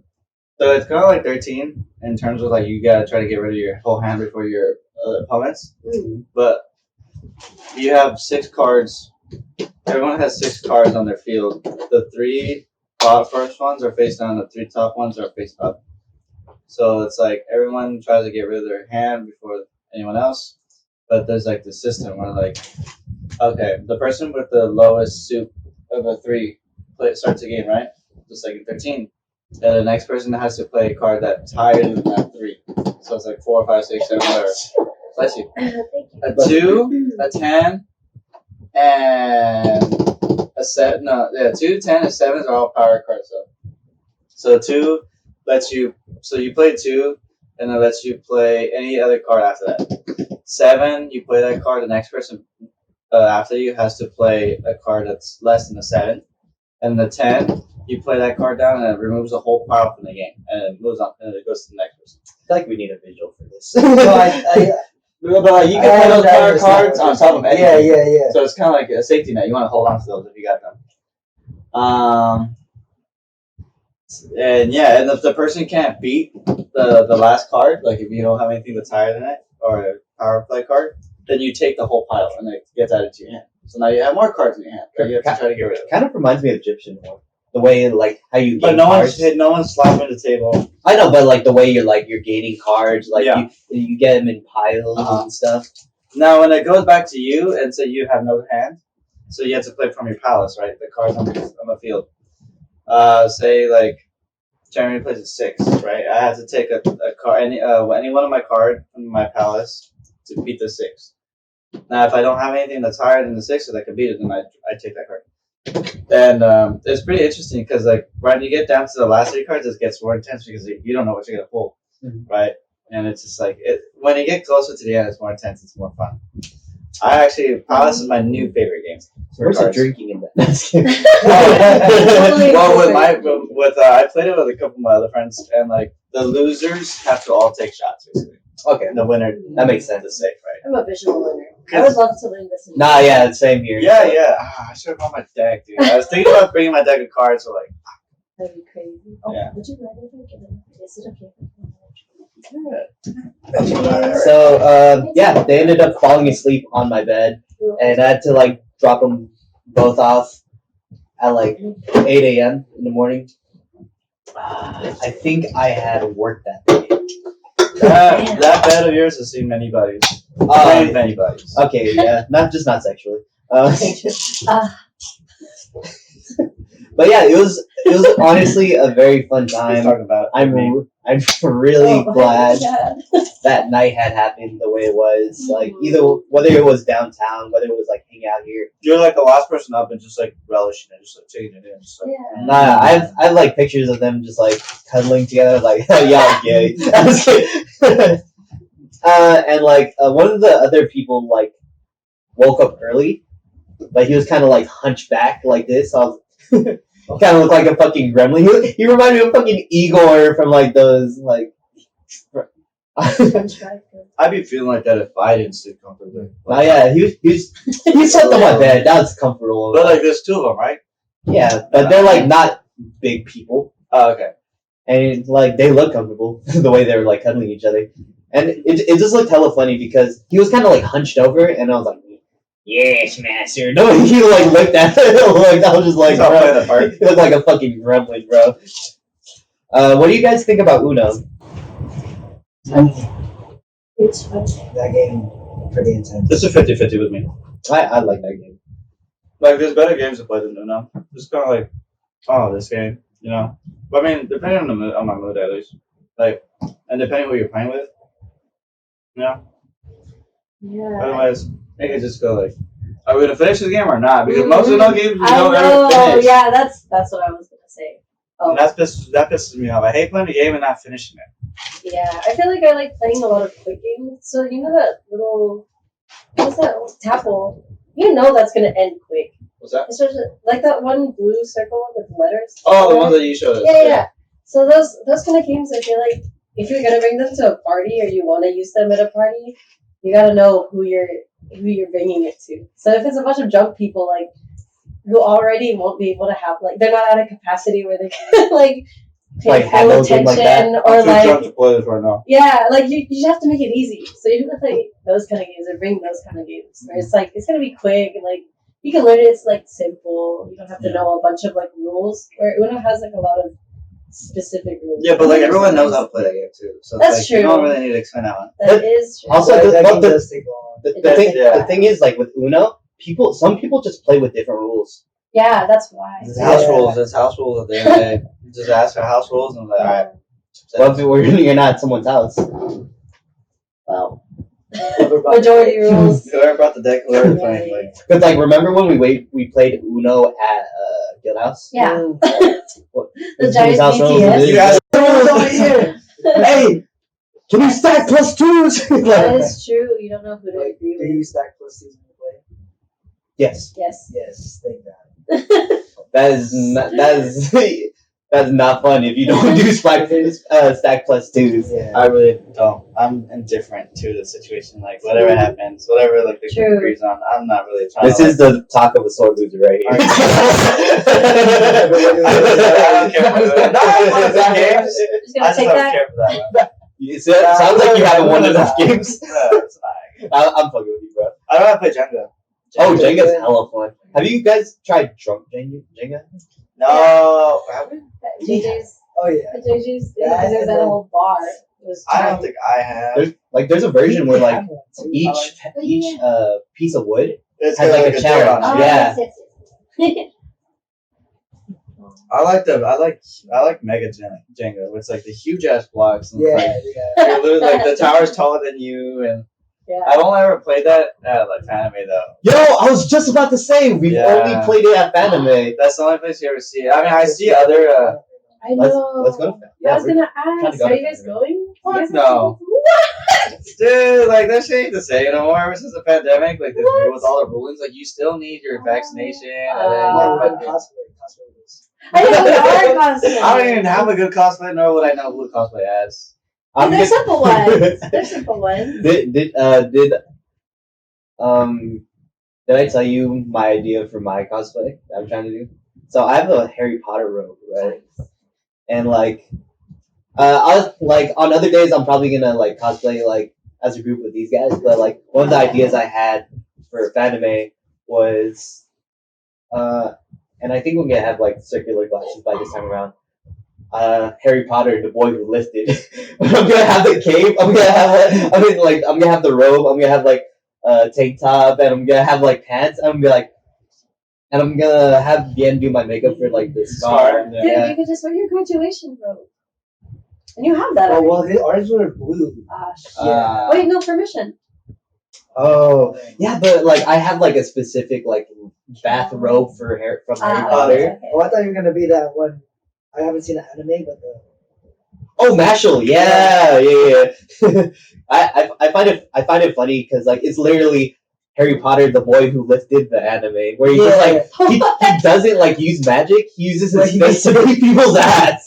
So it's kind of like 13 in terms of like you gotta try to get rid of your whole hand before your opponents. But you have 6 cards. Everyone has 6 cards on their field. The 3 first ones are face down. The 3 top ones are face up. So it's like everyone tries to get rid of their hand before anyone else. But there's like the system where like, okay, the person with the lowest suit of a 3 starts the game, right? Just like in 13. And the next person has to play a card that's higher than that 3. So it's like 4, 5, 6, 7, whatever. Bless you. Thank you. A 2, a 10, and a 7. No, yeah, 2, 10, and 7s are all power cards though. So 2 lets you. So you play 2, and it lets you play any other card after that. 7, you play that card. The next person after you has to play a card that's less than a 7. And the 10, you play that card down, and it removes the whole pile from the game, and it moves on, and it goes to the next person. I feel like we need a visual for this. So But you can play those power cards on top of anything. Yeah. So it's kind of like a safety net. You want to hold on to those if you got them. And yeah, and if the person can't beat the last card, like if you don't have anything that's higher than it, or a power play card, then you take the whole pile, and it gets added to your hand. So now you have more cards in your hand. Right? You have to try to get rid of it. Kind of reminds me of Egyptian more. The way like how you But gain no cards. one's slapping the table. I know, but like the way you're gaining cards, like Yeah. you get them in piles and stuff. Now, when it goes back to you, and say you have no hand, so you have to play from your palace, right? The cards on the field. Say like Jeremy plays a 6, right? I have to take a card, any one of my card from my palace to beat the 6. Now, if I don't have anything that's higher than the 6 that can beat it, then I take that card. And it's pretty interesting because like when you get down to the last 3 cards, it gets more intense because you don't know what you're gonna pull, right? And it's just like when you get closer to the end, it's more intense. It's more fun. Palace is my new favorite game. Where's the drinking in that? I played it with a couple of my other friends, and like the losers have to all take shots basically. Okay, The winner that makes sense. is safe, right? I'm a visual learner. I would love to learn this. Nah, yeah, same here. Yeah. I should have brought my deck, dude. I was thinking about bringing my deck of cards, so like, That'd be crazy. Oh, Yeah. would you let it again? Is it okay? So, yeah, they ended up falling asleep on my bed, and I had to like drop them both off at like 8 a.m. in the morning. I think I had work that day. that bed of yours has seen many bodies. Many bodies. Okay, yeah, not sexually. But yeah, it was honestly a very fun He's time. talking about I'm really glad that night had happened the way it was. Like either whether it was downtown, whether it was like hanging out here. You're like the last person up and just like relishing it, just like taking it in. Just like, Yeah. Nah, I have like pictures of them just like cuddling together, like yeah, I'm gay. I was kidding. And like one of the other people like woke up early, but he was kind of like hunched back like this. So I was kind of looked like a fucking gremlin. He reminded me of fucking Igor from like those like. I'd be feeling like that if I didn't sleep comfortably. Oh yeah, he slept on my bed. That was comfortable. But like, there's two of them, right? Yeah, but they're like not big people, Oh, okay. and like they look comfortable the way they were like cuddling each other, and it just looked hella funny because he was kind of like hunched over, and I was like, yes, master. No, he like looked at it like I was just like, bro, he looked like a fucking gremlin, bro. What do you guys think about Uno? It's fun. That game pretty intense. It's a 50-50 with me. I like that game. Like, there's better games to play than Uno. Just kind of like, oh, this game, you know. But I mean, depending on the mood, on my mood at least, like, and depending who you're playing with, you know. Yeah. Otherwise, you can just go like, are we gonna finish this game or not? Because most Uno games you I don't know. ever finish. Yeah, that's what I was gonna say. Oh. And that pisses me off. I hate playing a game and not finishing it. Yeah, I feel like I like playing a lot of quick games. So you know that little, what's that? Tapple. You know that's gonna end quick. What's that? Especially like that one blue circle with letters. Oh, the ones that you showed us. Yeah. So those kind of games, I feel like if you're gonna bring them to a party or you want to use them at a party, you gotta know who you're bringing it to. So if it's a bunch of drunk people, like who already won't be able to have like they're not at a capacity where they can like pay Like, full handle a game like that? attention I'm or too drunk to play this right now. yeah, like you have to make it easy. So you have to play those kind of games or bring those kind of games where it's like it's gonna be quick and like you can learn it. It's like simple. You don't have to know a bunch of like rules. Where Uno has like a lot of specific rules. Yeah, but like everyone knows how to play that game too. So That's like, true. You don't really need to explain that one. That is true. Also, that well, game does take long. the thing is like with Uno, some people just play with different rules. Yeah, that's why. It's house rules. It's house rules at the end of the day. You just ask for house rules and like, all right. Well, if you're not at someone's house. Well, majority rules. Whoever brought the deck, whoever playing, like, Cause like remember when we played Uno at Guild House? Yeah. What, The his giant house rules BTS. and you guys. over here. Hey, can you stack plus twos? That is true. You don't know who to Like, agree do you with. stack plus twos when you play? Yes, Yes. Yes, thank God. that's not fun if you don't do stack plus twos. Yeah. I really don't. I'm indifferent to the situation. Like whatever happens, whatever like the True. group agrees on, I'm not really trying. This to, is the talk of a sore loser right here. I don't care for that. No, I won enough games. Just I gonna just take don't that. care for that. It sounds like you haven't won enough games. No, it's fine. I'm fucking with you, bro. I don't want to play Jenga. Oh, Jenga's hella fun. Have you guys tried drunk Jenga? No, have we? JJ's. Oh yeah. JJ's. Because there was that whole bar. It was. I don't think I have. There's a version where like I want to. each piece of wood It's has got like a door challenge. on it. Oh, Yeah. yes. I like Mega Jenga. It's like the huge ass blocks. And Yeah, it's yeah. like, you're literally, like the tower's taller than you, and Yeah. I've only ever played that at like Anime though. Yo, I was just about to say we've Yeah. only played it at Fanime. That's the only place you ever see it. I mean, I see other. I know. Let's go. I was we're gonna trying to ask. go Are to you guys Fanime. going? Fuck You guys no. What? Dude, like that shit ain't the same no more. Ever since the pandemic, like What? with all the rulings, like you still need your vaccination, and then Uh, you're Like, fucking. cosplay is. I know we are cosplaying. I don't even have a good cosplay, nor would I know who to cosplay as. They're simple ones. They're simple ones. Did Did I tell you my idea for my cosplay that I'm trying to do? So I have a Harry Potter robe, right? And like, I was like on other days I'm probably gonna like cosplay like as a group with these guys, but like one of the ideas I had for Fanime was, and I think we're gonna have like circular glasses by this time around. Harry Potter, the boy who lifted. I'm gonna have the cape. I'm gonna have the robe. I'm gonna have like tank top, and I'm gonna have like pants. And I'm gonna have Vienne do my makeup for like the scar. Dude, Yeah. you could just wear your graduation robe. And you have that Oh already. well, ours were blue. Ah, shit. Uh, Wait, no permission. Oh, yeah, but like I have like a specific like bathrobe for Harry from Harry Potter. Okay. Oh, I thought you were gonna be that one. I haven't seen the anime, but the Oh, Mashal, yeah. I find it funny because like it's literally Harry Potter, the boy who lifted the anime, where he just like he doesn't like use magic. He uses his face to beat people's ass.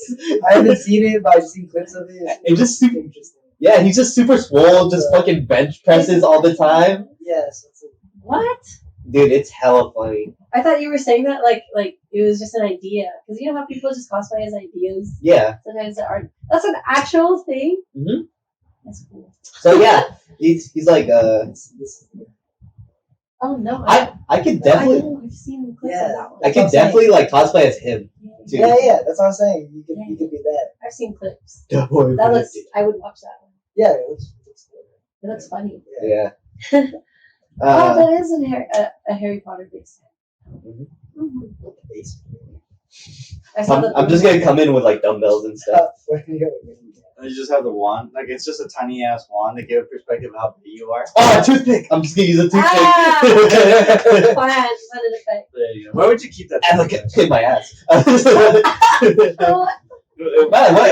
I haven't seen it, but I've seen clips of it. And just super, Interesting. yeah, he's just super swole, just fucking bench presses all the time. Yes. It's What? Dude, it's hella funny. I thought you were saying that like it was just an idea. Because you know how people just cosplay as ideas? Yeah. Sometimes that aren't. That's an actual thing? Mhm. That's cool. So yeah, he's like Oh, no. I could definitely I've seen clips Yeah. of that one. I could definitely like cosplay as him. Too. yeah. That's what I'm saying. You could be that. I've seen clips. The boy who That looks. lifted. I would watch that one. Yeah, it looks good. It looks funny. Yeah. Oh, that is a Harry Potter base. Mhm. Mm-hmm. Basically. I saw the. I'm just gonna come in with like dumbbells and stuff. Where do you go? And you just have the wand. Like it's just a tiny ass wand to give a perspective of how big you are. Oh, a toothpick! I'm just gonna use a toothpick. Ah! Plan. Fun effect. There you go. Where would you keep that? And look at in my ass. Oh,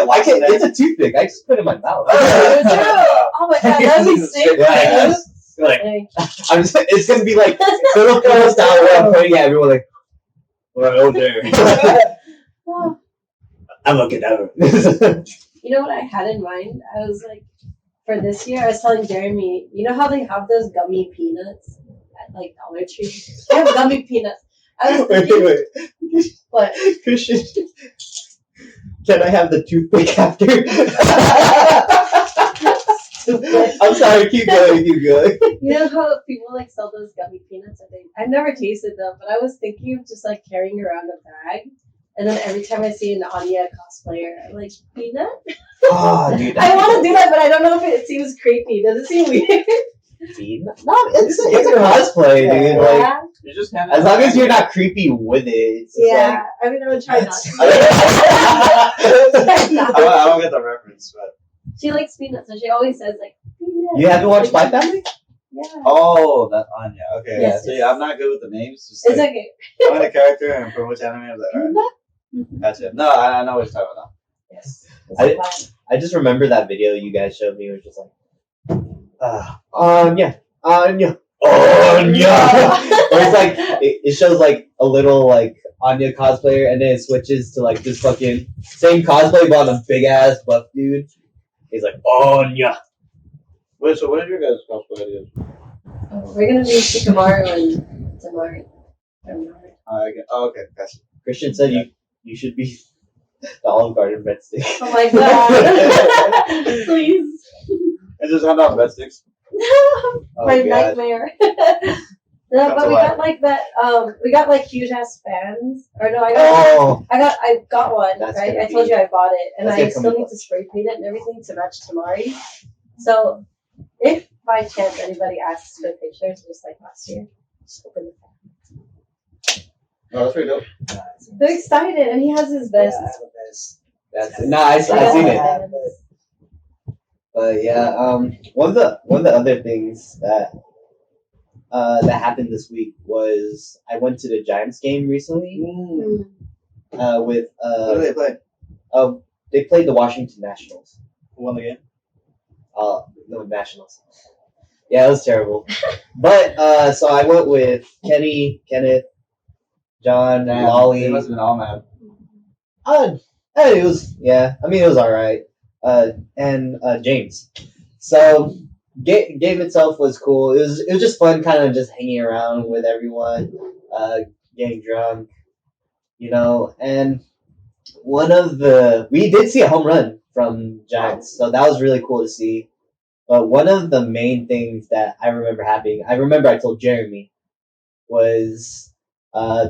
Why can't it's a toothpick? I just put it in my mouth. oh my god, that'd be sick. Yeah, like Hey. it's gonna be like Filipino style where I'm pointing at everyone like, right over there. Oh. I'm looking down. You know what I had in mind? I was like, for this year, I was telling Jeremy, you know how they have those gummy peanuts at like Dollar Tree? They have gummy peanuts. I was thinking, wait. what? Christian, can I have the toothpick after? I'm sorry, keep going. You know how people like sell those gummy peanuts? I've never tasted them, but I was thinking of just like carrying around a bag. And then every time I see an Anya cosplayer, I'm like, peanut? Oh, dude. I want to do that, but I don't know if it seems creepy. Does it seem weird? No, it's a cosplay, dude. Like, Yeah. You just kind as long as you're not creepy with it. It's just Yeah. I mean, I would try not to. I don't get the reference, but She likes peanuts, and she always says, like, peanut. You haven't watched Spy Family? Yeah. oh, that Anya. Okay, Yes, so yes. yeah, I'm not good with the names. Just It's like, okay. find a character and from which anime I was like, alright, that's it. No, I know what you're talking about. Yes. I just remember that video you guys showed me. It was just like, Anya. Where it's like it shows like a little like Anya cosplayer, and then it switches to like this fucking same cosplay but on a big ass buff dude. He's like Anya. Wait, so what are your guys' cosplay ideas? We're going to do Shikamaru and Tamari. Okay, gotcha. Christian said you should be the Olive Garden breadstick. Oh my god. Please. And just hand out breadsticks. Oh, My God. nightmare. No, but we got like that. We got like huge ass fans. Or no, Oh, I got one. That's Right, gonna I told be- you I bought it, and that's I gonna come still in need to spray paint it and everything to match Tamari. So, if by chance anybody asks for pictures, just like last year, just open the fan. Oh, that's pretty dope. They're excited, and he has his best. That's the best. that's it. Nah, I seen it. But yeah, one of the other things that happened this week was I went to the Giants game recently. With What do they play? they played the Washington Nationals. Who won the game? No, Nationals. Yeah, it was terrible. But so I went with Kenny, Kenneth, John, Damn, Lolly. They must have been all mad. It was, yeah. I mean, it was all right. And James. So game itself was cool. It was just fun, kind of just hanging around with everyone, getting drunk, and we did see a home run from Giants, so that was really cool to see. But one of the main things that I remember happening, I remember I told Jeremy, was uh,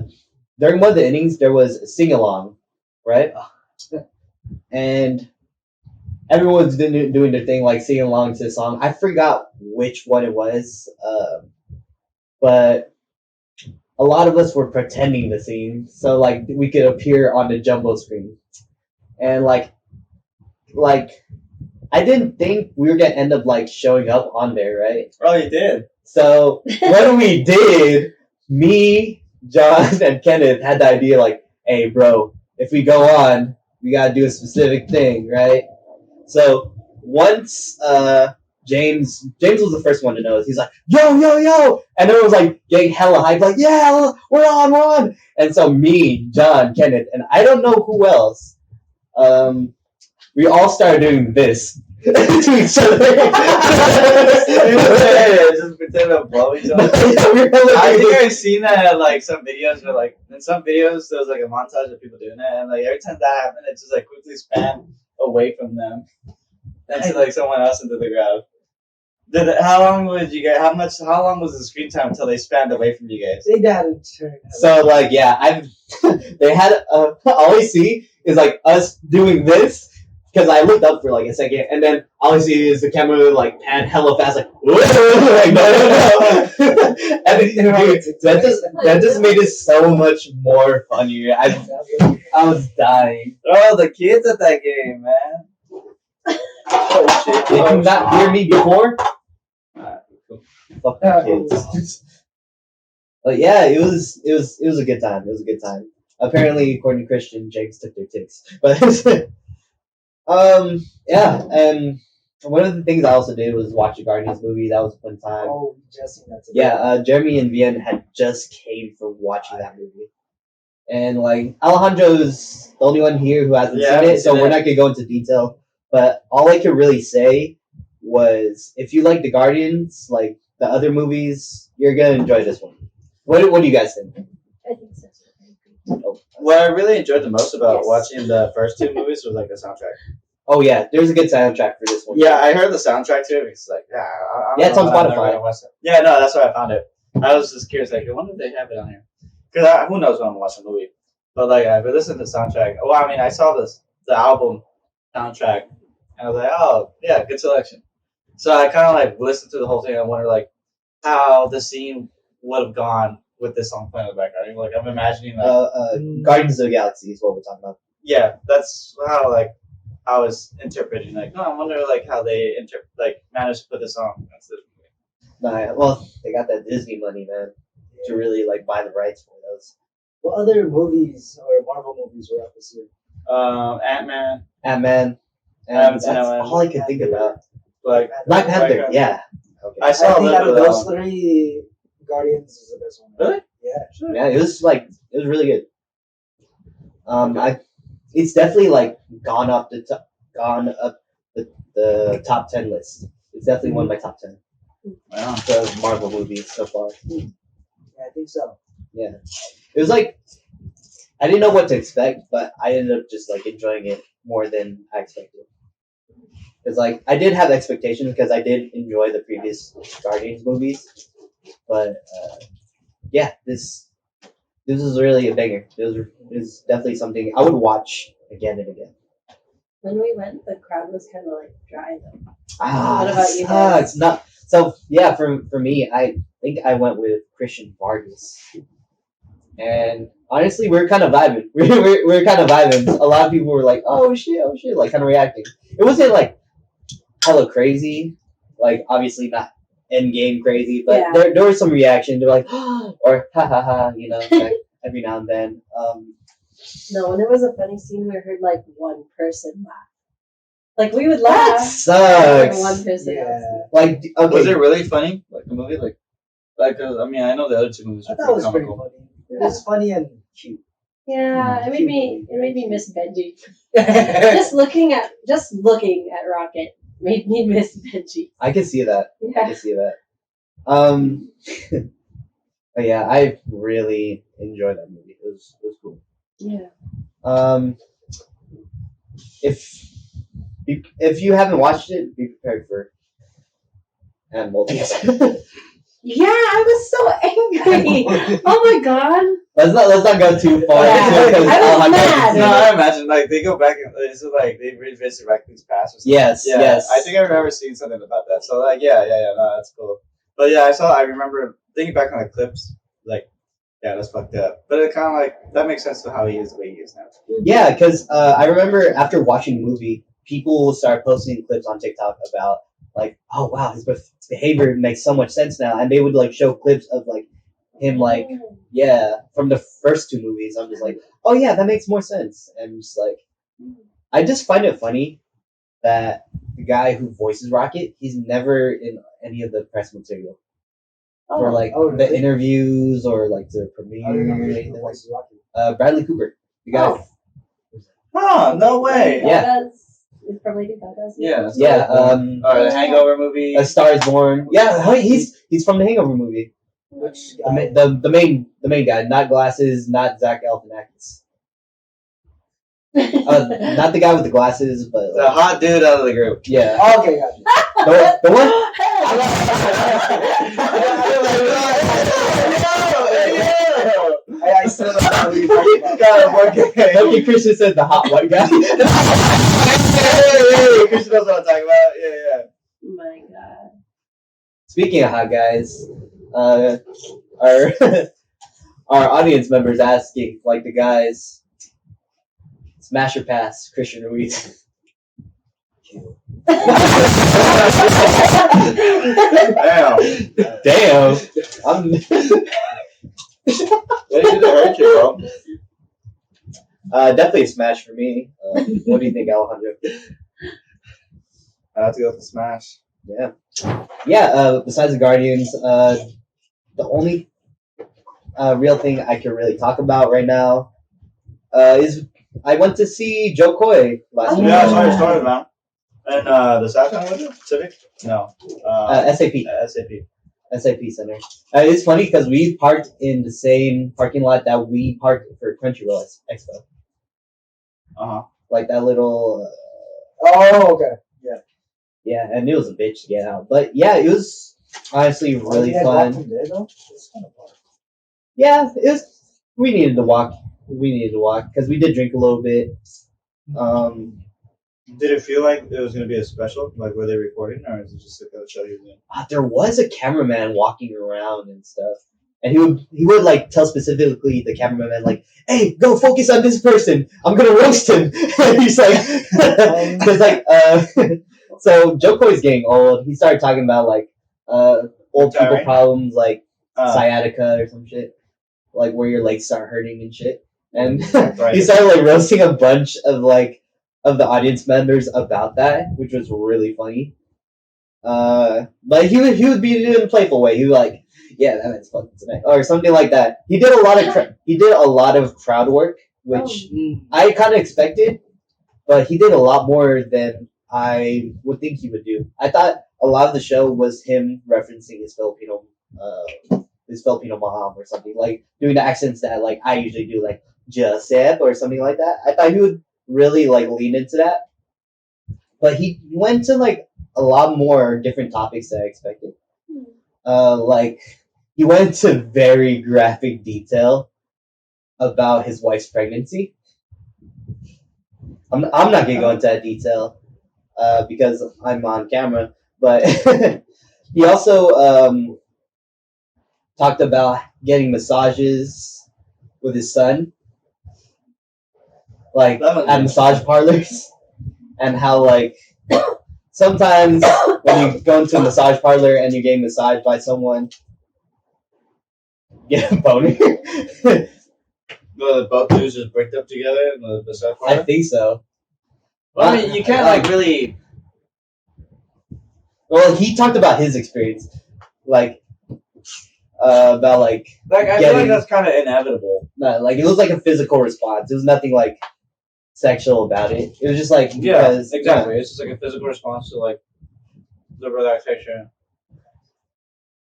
during one of the innings there was a sing along, right? And everyone was doing their thing, like singing along to the song. I forgot which one it was, but a lot of us were pretending to sing, so like we could appear on the jumbo screen, and like I didn't think we were gonna end up like showing up on there, right? Oh, you did. So what we did, me, John, and Kenneth had the idea like, hey, bro, if we go on, we gotta do a specific thing, right? So once James was the first one to notice. He's like, yo, yo, yo, and everyone was like getting hella hyped, like, yeah, we're on. And so me, John, Kenneth, and I don't know who else, we all started doing this to each other. Just pretend to blow each other. I think I've seen that at like some videos where like in some videos there was like a montage of people doing it, and like every time that happened it just like quickly span away from them and to like someone else into the crowd. How long would you get? How long was the screen time until they spanned away from you guys? They got to turn. So like yeah, they had all I see is like us doing this. Because I looked up for like a second, and then all I see is the camera like pan hella fast, like, like no. And dude, that just made it so much more funnier. I was dying. Oh, the kids at that game, man. Oh shit! Did you not hear me before? Cool. Fuck the kids. But yeah, it was a good time. It was a good time. Apparently, according to Christian, James took their ticks, but. Yeah, and one of the things I also did was watch the Guardians movie. That was a fun time. Oh, just seen that today. Yeah, Jeremy and Vienne had just came from watching that movie. And, like, Alejandro's the only one here who hasn't seen it, so we're not going to go into detail. But all I could really say was, if you like the Guardians, like the other movies, you're going to enjoy this one. What do you guys think? I think so. Oh. What I really enjoyed the most about watching the first two movies was like the soundtrack. Oh yeah, there's a good soundtrack for this one. Yeah, I heard the soundtrack too. It's like it's on Spotify. Yeah, no, that's where I found it. I was just curious, like, I wonder if they have it on here. Because who knows when I'm watching a movie. But like, I've listened to the soundtrack. Well, I mean, I saw the album soundtrack, and I was like, oh yeah, good selection. So I kind of like listened to the whole thing. I wonder like how the scene would have gone with this song playing in the background. Like I'm imagining like Guardians of the Galaxy is what we're talking about. Yeah, that's how like I was interpreting. Like, I wonder like how they managed to put this song. Nah, well, they got that Disney money, man, to really like buy the rights for those. What other movies or Marvel movies were out this year? Ant-Man. And that's all I could think about. Like Black Panther, yeah. Okay. I saw out of those three, Guardians is the best one. Really? Yeah. Sure. Yeah, it was really good. It's definitely like gone up the top 10 list. It's definitely one of my top 10. Wow. The Marvel movies so far. Yeah, I think so. Yeah, it was like I didn't know what to expect, but I ended up just like enjoying it more than I expected. Because like I did have expectations because I did enjoy the previous Guardians movies, but yeah, this is really a banger. It was definitely something I would watch again and again. When we went, the crowd was kind of like dry though. What about you guys? Not so. Yeah, for me, I think I went with Christian Vargas, and honestly, we're kind of vibing. We're kind of vibing. A lot of people were like, "Oh shit, like kind of reacting. It wasn't like hella crazy, like obviously not end game crazy, but there was some reaction. They're like, or ha ha ha, like, every now and then. No, when it was a funny scene, we heard like one person laugh. Like we would laugh. That sucks. Like one person. Yeah. Like, okay. Was it really funny? Like the movie, like I mean, I know the other two movies. I thought it was pretty funny. It was funny and cute. Yeah, it made me miss Benji. just looking at Rocket. made me miss Benji. I can see that. I Yeah. can see that. But yeah, I really enjoyed that movie. It was cool. Yeah. If you haven't watched it, be prepared for animal things. Yeah, I was so angry. Oh my god. let's not go too far Yeah. into it because I was Alejandro mad. hasn't seen No, it. I imagine like they go back and it's like they revisit Raccoon's past or something. Yes, Yeah, yes. I think I remember seeing something about that. So like, yeah, no, that's cool. But yeah, I remember thinking back on the clips, like, yeah, that's fucked up. But it kind of like that makes sense to how he is the way he is now. Yeah, because I remember after watching the movie, people will start posting clips on TikTok about like, oh wow, his behavior makes so much sense now, and they would like show clips of like him like from the first two movies. I'm just like, oh yeah, that makes more sense, and just like I just find it funny that the guy who voices Rocket, he's never in any of the press material for like the really? interviews or like the I premiere don't or remember anything the like. voice of Rocky. Bradley Cooper, the guy. Oh. Huh? No way. Yeah. It's from Lady Gaga's. Yeah. Yeah. The Hangover movie. A Star Is Born. Yeah, he's from the Hangover movie. Which The, guy? the main guy, not glasses, not Zach Galifianakis. Not the guy with the glasses, but The hot dude out of the group. yeah, Oh, okay, gotcha. the one. I still don't know who you're talking about. Okay, Christian said the hot white guy. Christian knows what I'm talking about. Yeah. Oh my god. Speaking of hot guys, our our audience members asking like the guys, smash or pass, Christian Ruiz. Damn. I'm What did it hurt you, bro? definitely a smash for me. What do you think, Alejandro? I have to go with the smash. Yeah. Besides the Guardians, the only real thing I can really talk about right now is I went to see Joe Coy last week. Yeah, I saw your story, man. And the Saturn was it? Civic? No. SAP. SAP Center. It's funny because we parked in the same parking lot that we parked for Crunchyroll Expo. Like that little. Oh, okay. Yeah, and it was a bitch to get out, but yeah, it was honestly really You guys walked fun. from there, though? It's kind of far. Yeah, it was. We needed to walk. Because we did drink a little bit. Did it feel like it was going to be a special? Like, were they recording, or is it just like a show you doing? There was a cameraman walking around and stuff, and he would like tell specifically the cameraman like, "Hey, go focus on this person. I'm gonna roast him." And he's like, "Cause like so Joe Coy's getting old. He started talking about like old people Tiring? problems like sciatica or some shit, like where your legs start hurting and shit." And Right. he started like roasting a bunch of like of the audience members about that, which was really funny. But he would be in a playful way. He was like, "Yeah, that man's fucking tonight," or something like that. He did a lot of crowd work, which I kind of expected, but he did a lot more than I would think he would do. I thought a lot of the show was him referencing his Filipino mom or something, like doing the accents that like I usually do, like Joseph or something like that. I thought he would really like lean into that, but he went to like a lot more different topics than I expected. Like he went into very graphic detail about his wife's pregnancy. I'm not gonna go into that detail because I'm on camera, but he also talked about getting massages with his son, like at massage parlors, and how like sometimes when you go into a massage parlor and you're getting massaged by someone, you get a boner. Both dudes just bricked up together in the massage I parlor? think so. Well, I mean, you can't like really. Well, he talked about his experience, like about like I feel like that's kind of inevitable. like it was like a physical response. It was nothing like sexual about it. It was just like Yeah, because exactly. It's just like a physical response to like The relaxation.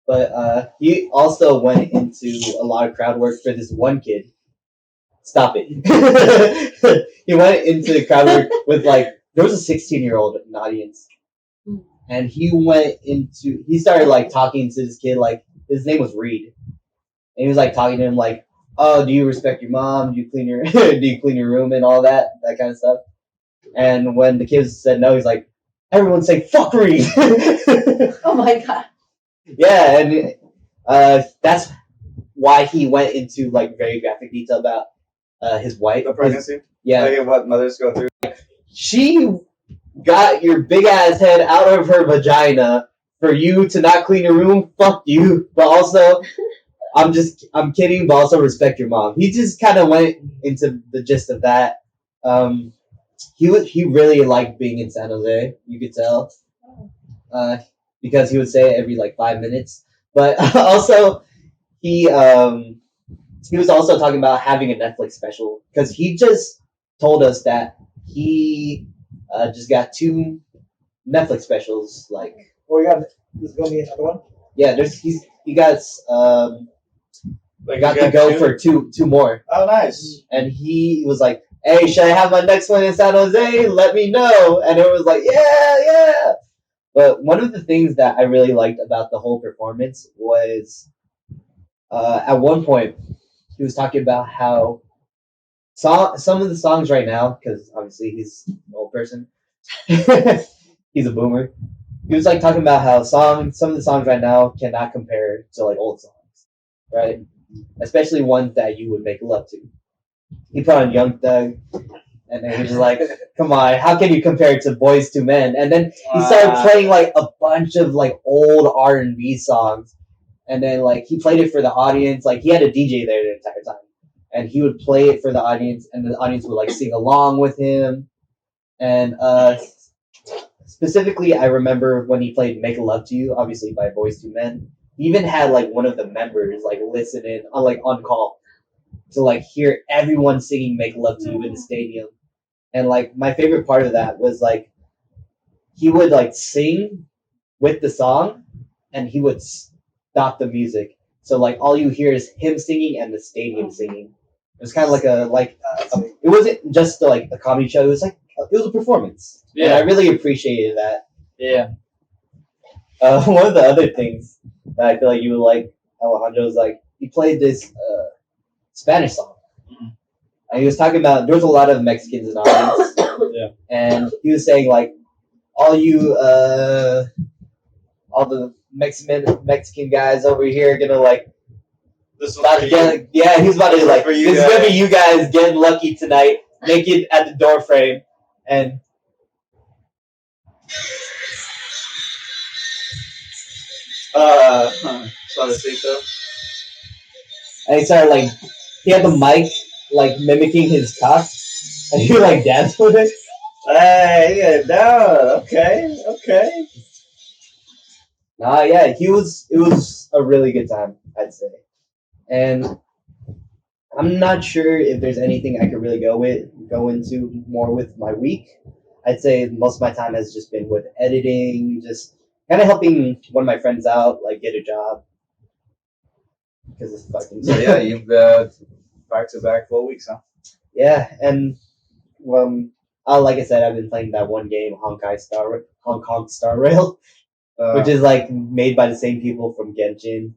But he also went into a lot of crowd work for this one kid. Stop it. He went into crowd work with like there was a 16-year-old in the audience, and he started like talking to this kid like his name was Reed, and he was like talking to him like, oh, do you respect your mom? Do you clean your do you clean your room and all that kind of stuff? And when the kids said no, he's like, everyone say fuck Reed. Oh my god. Yeah, and that's why he went into like very graphic detail about his wife. The pregnancy. Yeah, Like what mothers go through. she got your big ass head out of her vagina for you to not clean your room. Fuck you. But also, I'm kidding. But also respect your mom. He just kind of went into the gist of that. He really liked being in San Jose. You could tell. Because he would say it every like 5 minutes. But also he was also talking about having a Netflix special because he just told us that he just got 2 Netflix specials. Like Oh, yeah, there's gonna be another one. yeah, he got Like got you to go for two more, Oh, nice. and he was like, "Hey, should I have my next one in San Jose? Let me know." And it was like, "Yeah, yeah." But one of the things that I really liked about the whole performance was at one point he was talking about how some of the songs right now, because obviously he's an old person, he's a boomer. He was like talking about how some of the songs right now cannot compare to like old songs, right? Especially ones that you would make love to. He put on Young Thug, and then he was like, "Come on, how can you compare it to Boys to Men?" And then he started playing like a bunch of like old R&B songs, and then like he played it for the audience. Like he had a DJ there the entire time, and he would play it for the audience, and the audience would like sing along with him. And specifically, I remember when he played "Make Love to You," obviously by Boys to Men. He even had like one of the members like listen in on like on call to like hear everyone singing "Make Love to You" in the stadium. And like my favorite part of that was like he would like sing with the song, and he would stop the music. So like all you hear is him singing and the stadium singing. It was kind of like it wasn't just like a comedy show. It was like it was a performance. Yeah, and I really appreciated that. Yeah. One of the other things that I feel like you would like, Alejandro, was like he played this Spanish song, and he was talking about there was a lot of Mexicans in the audience. Yeah. And he was saying like all the Mexican guys over here are gonna like This about to get, yeah, he's about to like this is gonna be you guys getting lucky tonight, naked at the door frame, and Suavecito. and he started like he had the mic like mimicking his cock, and he would like dance with it. Hey, yeah, no, okay. Yeah, it was a really good time, I'd say, and I'm not sure if there's anything I could really go into more with my week. I'd say most of my time has just been with editing, just kind of helping one of my friends out, like get a job because it's fucking. So yeah, you've back to back full weeks, huh? Yeah, and like I said, I've been playing that one game, Hong Kong Star Rail, which is like made by the same people from Genshin.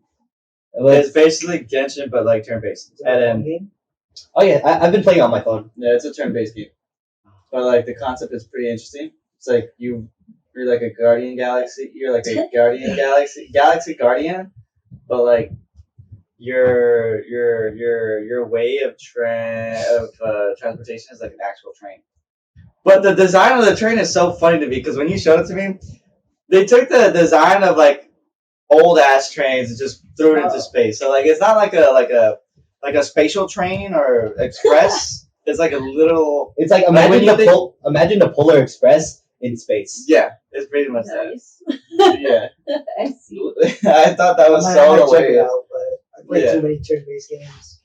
It's basically Genshin, but like turn based. And then, oh yeah, I've been playing on my phone. yeah, it's a turn based game, but like the concept is pretty interesting. It's like you're like a Guardian Galaxy. You're like a Guardian Galaxy Guardian, but like your way of transportation is like an actual train. But the design of the train is so funny to me because when you showed it to me, they took the design of like old ass trains and just threw it into space. So like it's not like a spatial train or express. It's like a little. It's like imagine the Polar Express in space. Yeah, it's pretty much Nice. that. Yeah, I see. I thought that was I so might check it hilarious. out, but I played too many turn-based games.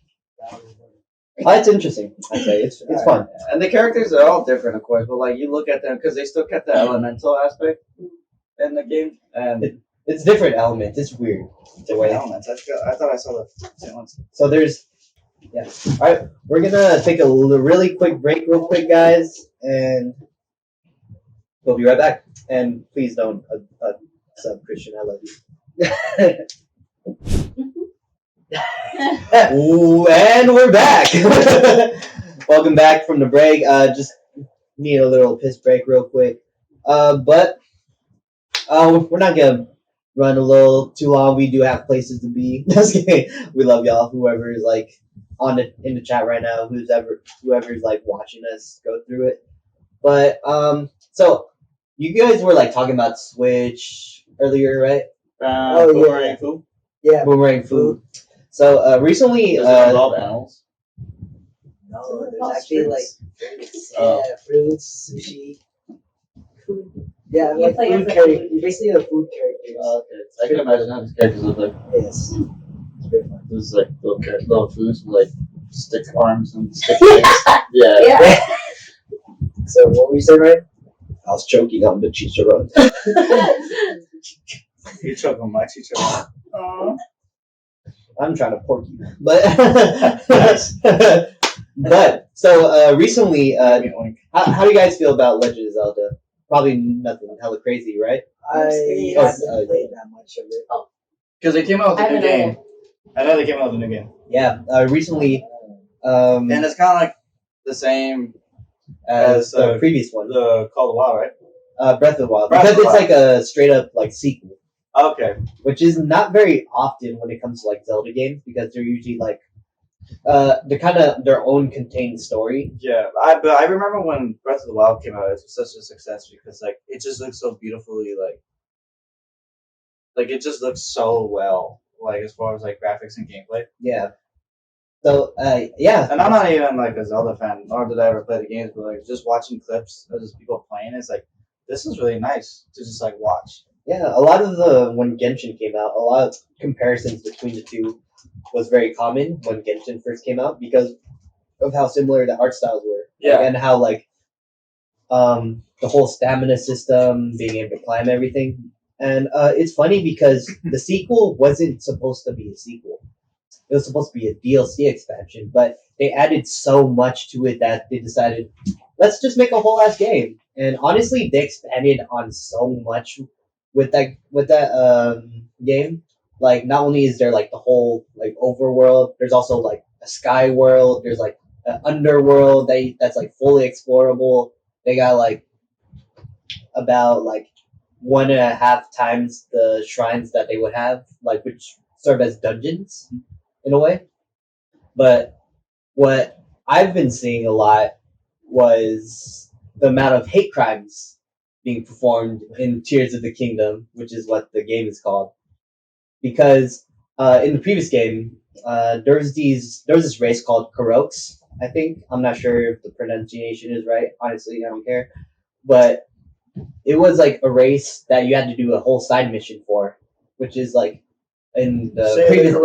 Oh, it's interesting. I'd say it's fun. And the characters are all different, of course, but like you look at them because they still kept the elemental aspect. in the game, and It's different elements. It's weird. different elements. I thought I saw the same ones. So there's, yeah. All right, we're gonna take a really quick break, real quick, guys, and we'll be right back. And please don't sub Christian. I love you. Ooh, and we're back. Welcome back from the break. Just need a little piss break, real quick. But we're not gonna run a little too long. We do have places to be. Just kidding. We love y'all. Whoever is like in the chat right now, whoever's like watching us go through it. But so you guys were like talking about Switch earlier, right? Boomerang food. Yeah. Boomerang food. So recently, Does it involve animals? No, there's actually like fruits. Oh. Yeah, fruits, sushi. Food. Yeah, You like play food as a character. food. You're basically the food characters. Okay. I can imagine how these characters look like. Yes. It's very fun. There's like little foods with like stick arms and stick legs. Yeah. Yeah. So what were you saying, right? I was choking on the chicharron. You choke on my chicharron. I'm trying to pork you, but but so recently, how do you guys feel about Legend of Zelda? Probably nothing hella crazy, right? I haven't played that much of it. Because they came out with I a new haven't game. I know they came out with a new game. Yeah, recently, And it's kind of like the same as the as previous one, the Call of the Wild, right? Breath of the Wild, Breath because of the it's like a straight up like sequel, Okay. which is not very often when it comes to like Zelda games because they're usually like they're kind of their own contained story. Yeah, but I remember when Breath of the Wild came out, it was such a success because like it just looks so beautifully, like it just looks so well, like as far as like graphics and gameplay. Yeah. So yeah, And I'm not even like a Zelda fan, nor did I ever play the games, but like just watching clips of just people playing, it's like this is really nice to just like watch. yeah, a lot of the when Genshin came out, a lot of comparisons between the two was very common when Genshin first came out because of how similar the art styles were. Yeah. And how like the whole stamina system, being able to climb everything. And it's funny because the sequel wasn't supposed to be a sequel. It was supposed to be a DLC expansion, but they added so much to it that they decided, let's just make a whole ass game. And honestly, they expanded on so much with that game. Like, not only is there like the whole like overworld, there's also like a sky world. There's like an underworld that's like fully explorable. They got like about like 1.5 times the shrines that they would have, like which serve as dungeons in a way. But what I've been seeing a lot was the amount of hate crimes being performed in Tears of the Kingdom, which is what the game is called. Because in the previous game, there was this race called Karoks, I think. I'm not sure if the pronunciation is right. Honestly, I don't care. But it was like a race that you had to do a whole side mission for, which is like in the previous.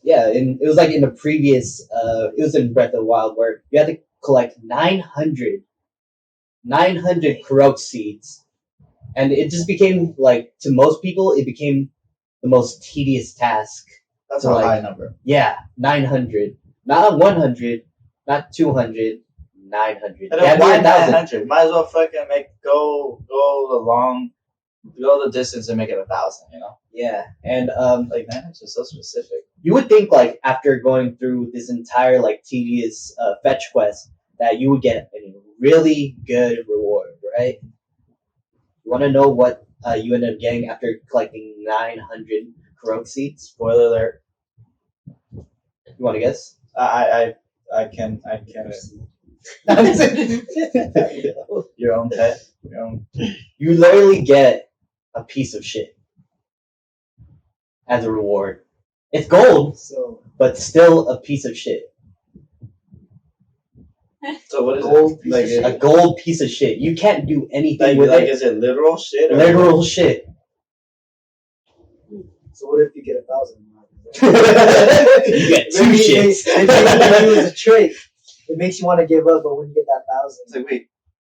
It was like in the previous. It was in Breath of the Wild where you had to collect 900 Korok seeds, and it just became like to most people it became the most tedious task. That's So, a like, high number. Yeah, 900, not 100, not 200, 900. And Yeah, then why 1,000. 900? Might as well fucking go the distance and make it 1,000. You know, Yeah, and like 900 is so specific. you would think like after going through this entire like tedious fetch quest that you would get a really good reward, right? You want to know what you end up getting after collecting 900 Korok seeds? Spoiler alert. You want to guess? I can. Your own pet. Your own. You literally get a piece of shit as a reward. It's gold, So but still a piece of shit. So what is Gold it? piece Like, of shit. A gold piece of shit. You can't do anything with like it. is it literal shit? Or Literal shit. so what if you get 1,000? You get two Maybe shits. Maybe it was a trick. It makes you want to give up, but when you get that 1,000, It's like wait,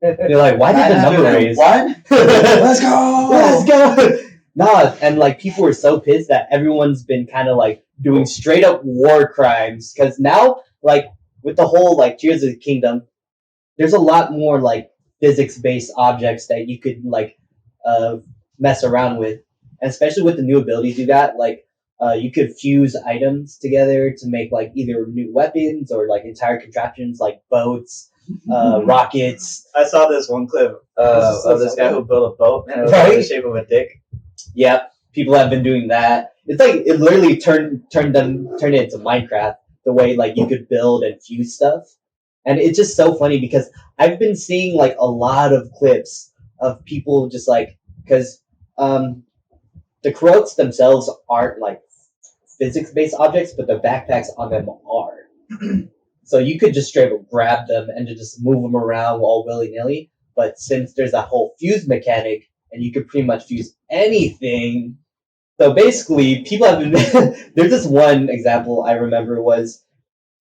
You're like, why did the number raise? What? Let's go! Let's go! Nah, and like people were so pissed that everyone's been kind of like doing straight up war crimes because now, like with the whole like Tears of the Kingdom, there's a lot more like physics based objects that you could like uh, mess around with, and especially with the new abilities you got, like you could fuse items together to make like either new weapons or like entire contraptions like boats, rockets. I saw this one clip of this guy who built a boat and it was Right? in the shape of a dick. Yep, people have been doing that. It's like it literally turned it into Minecraft. The way like you could build and fuse stuff, and it's just so funny because I've been seeing like a lot of clips of people just like because the Croats themselves aren't like physics based objects, but the backpacks on them are. So you could just straight up grab them and just move them around all willy nilly. But since there's that whole fuse mechanic, and you could pretty much fuse anything. So basically, people have been. There's this one example I remember was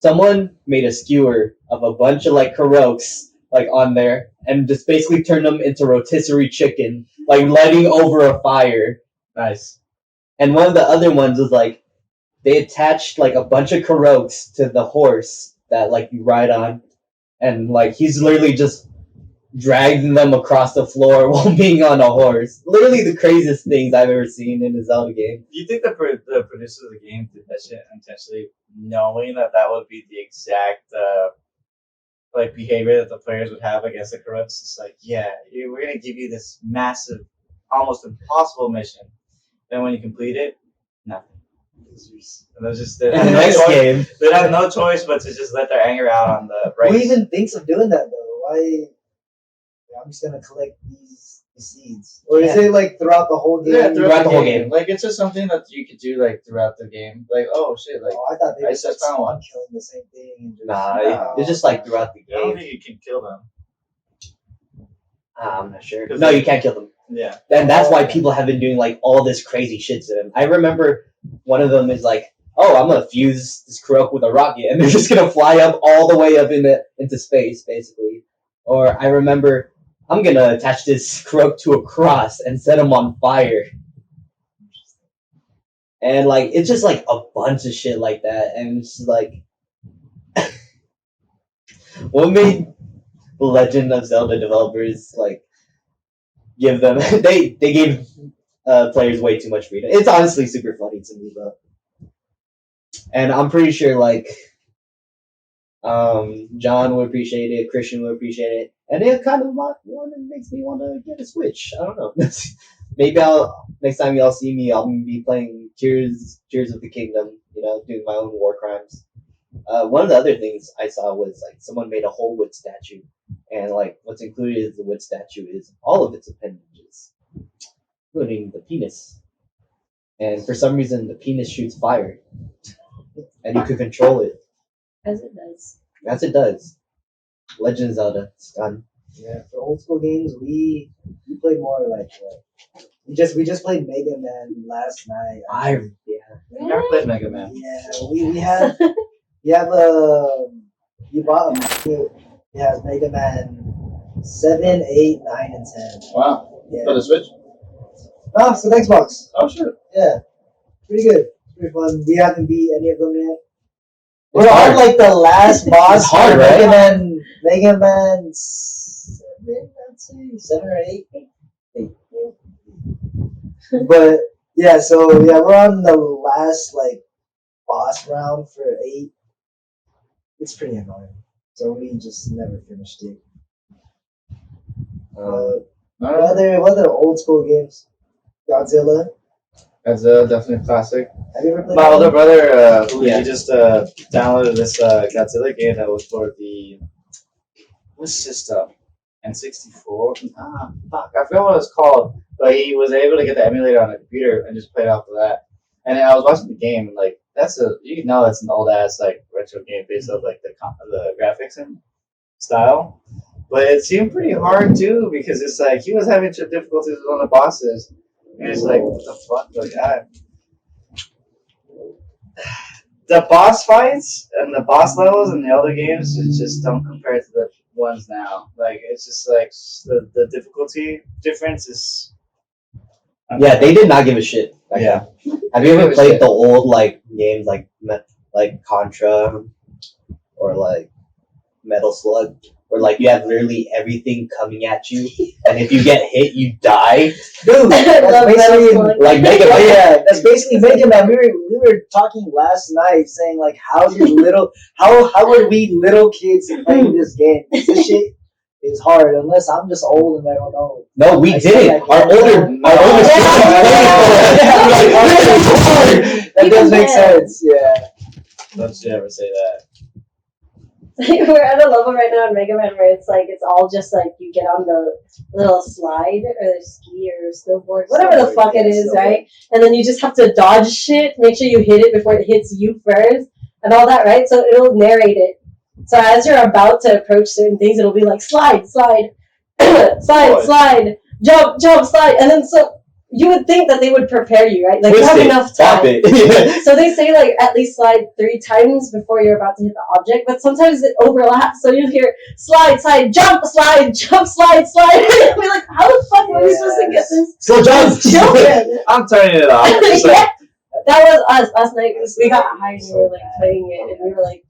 someone made a skewer of a bunch of like Karoks like on there and just basically turned them into rotisserie chicken, like lighting over a fire. Nice. And one of the other ones was like they attached like a bunch of Karoks to the horse that like you ride on, and like he's literally just dragging them across the floor while being on a horse. Literally the craziest things I've ever seen in a Zelda game. Do you think the producers of the game did that shit intentionally, knowing that that would be the exact like behavior that the players would have against the corrupts? It's like, yeah, we're gonna give you this massive, almost impossible mission. Then when you complete it, nothing. And that's just In the next game, they have no choice but to just let their anger out on the race. Who even thinks of doing that though? Why? I'm just gonna collect these seeds, or is it like throughout the whole game? Yeah, throughout the whole game. Like it's just something that you could do like throughout the game. Like, oh shit, like I thought they I were just just found one. killing the same thing. And just, Nah, it's just like throughout the I don't game. think you can kill them. I'm not sure. No, you can't kill them. Yeah. And that's why people have been doing like all this crazy shit to them. I remember one of them is like, "Oh, I'm gonna fuse this Kurok with a rocket," and they're just gonna fly up all the way up into space, basically. Or I remember, I'm gonna attach this Kurok to a cross and set him on fire. And like it's just like a bunch of shit like that, and it's just like, what made the Legend of Zelda developers like give them they gave players way too much freedom. It's honestly super funny to me though, and I'm pretty sure like John would appreciate it, Christian would appreciate it, and it kind of makes me want to get a Switch. I don't know. Maybe I'll next time y'all see me, I'll be playing Tears of the Kingdom. You know, doing my own war crimes. One of the other things I saw was like someone made a whole wood statue, and like what's included in the wood statue is all of its appendages, including the penis. And for some reason, the penis shoots fire, and you can control it. As it does. As it does. Legend of Zelda, it's done. Yeah, for old school games, we play more like we just played Mega Man last night. I never played Mega Man. Yeah, we have you bought a it has Mega Man 7, 8, 9, and 10. Wow. Yeah. For the Switch? Oh, so Xbox. Oh shit. Yeah, pretty good. Pretty fun. We haven't beat any of them yet. It's We're hard. on like the last boss. It's hard, for right? Mega Man 7, I'd say 7 or 8. But yeah, so yeah, we're on the last like boss round for 8. It's pretty annoying. So we just never finished it. What other old school games? Godzilla. That's definitely a classic. Have you ever played My that older one? brother, Yeah. he just downloaded this Godzilla game that was for the what system? N64. Fuck, I forgot what it was called. But he was able to get the emulator on the computer and just play it off of that. And I was watching the game, and like you know that's an old ass like retro game based off like the graphics and style. But it seemed pretty hard too because it's like he was having some difficulties on the bosses. And it's like, what the fuck? Like, the boss fights and the boss levels in the other games just don't compare to ones now. Like it's just like the difficulty difference is. Yeah, they did not give a shit. Back Yeah. then. Have you They ever give a played shit. the old like games like Contra or like Metal Slug, where like you have literally everything coming at you, and if you get hit, you die. Dude, I that's love Metal basically Slug. Like Mega Oh Man. yeah, that's basically Mega Man. We were talking last night saying like how are we little kids playing this game? This shit is hard unless I'm just old and I don't know. No, we I didn't. said Our older That does make Yeah. sense. Yeah. Don't you ever say that? We're at a level right now in Mega Man where it's like it's all just like you get on the little slide or the ski or snowboard, whatever the fuck it is, right? And then you just have to dodge shit, make sure you hit it before it hits you first, and all that, right? So it'll narrate it. So as you're about to approach certain things, it'll be like slide, slide, slide, slide, jump, jump, slide, and then so you would think that they would prepare you, right? Like you have enough Stop time. it. So they say like at least slide 3 times before you're about to hit the object, but sometimes it overlaps. So you hear slide, slide, slide, jump, slide, slide. We're like, how the fuck are we supposed to get this? Slow jump. Children. I'm turning it off. It's like, Yeah. That was us last night. We got high and we were like playing it, and we were like,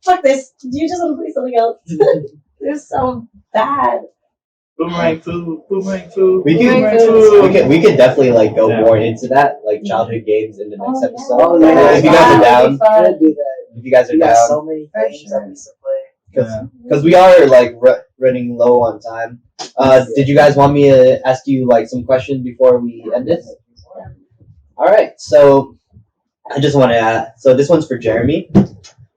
fuck this. Do you just want to play something else? It was so bad. boomerang food, boomerang food. We Boomerang could, food. we could definitely like go Yeah. more into that, like childhood games in the next Oh, episode. Oh, yeah. If you guys are down, Could do that. if you guys are We got down, so many For games sure. that we used to play. because we are like running low on time. Did you guys want me to ask you like some questions before we end this? All right, so I just want to add. So this one's for Jeremy.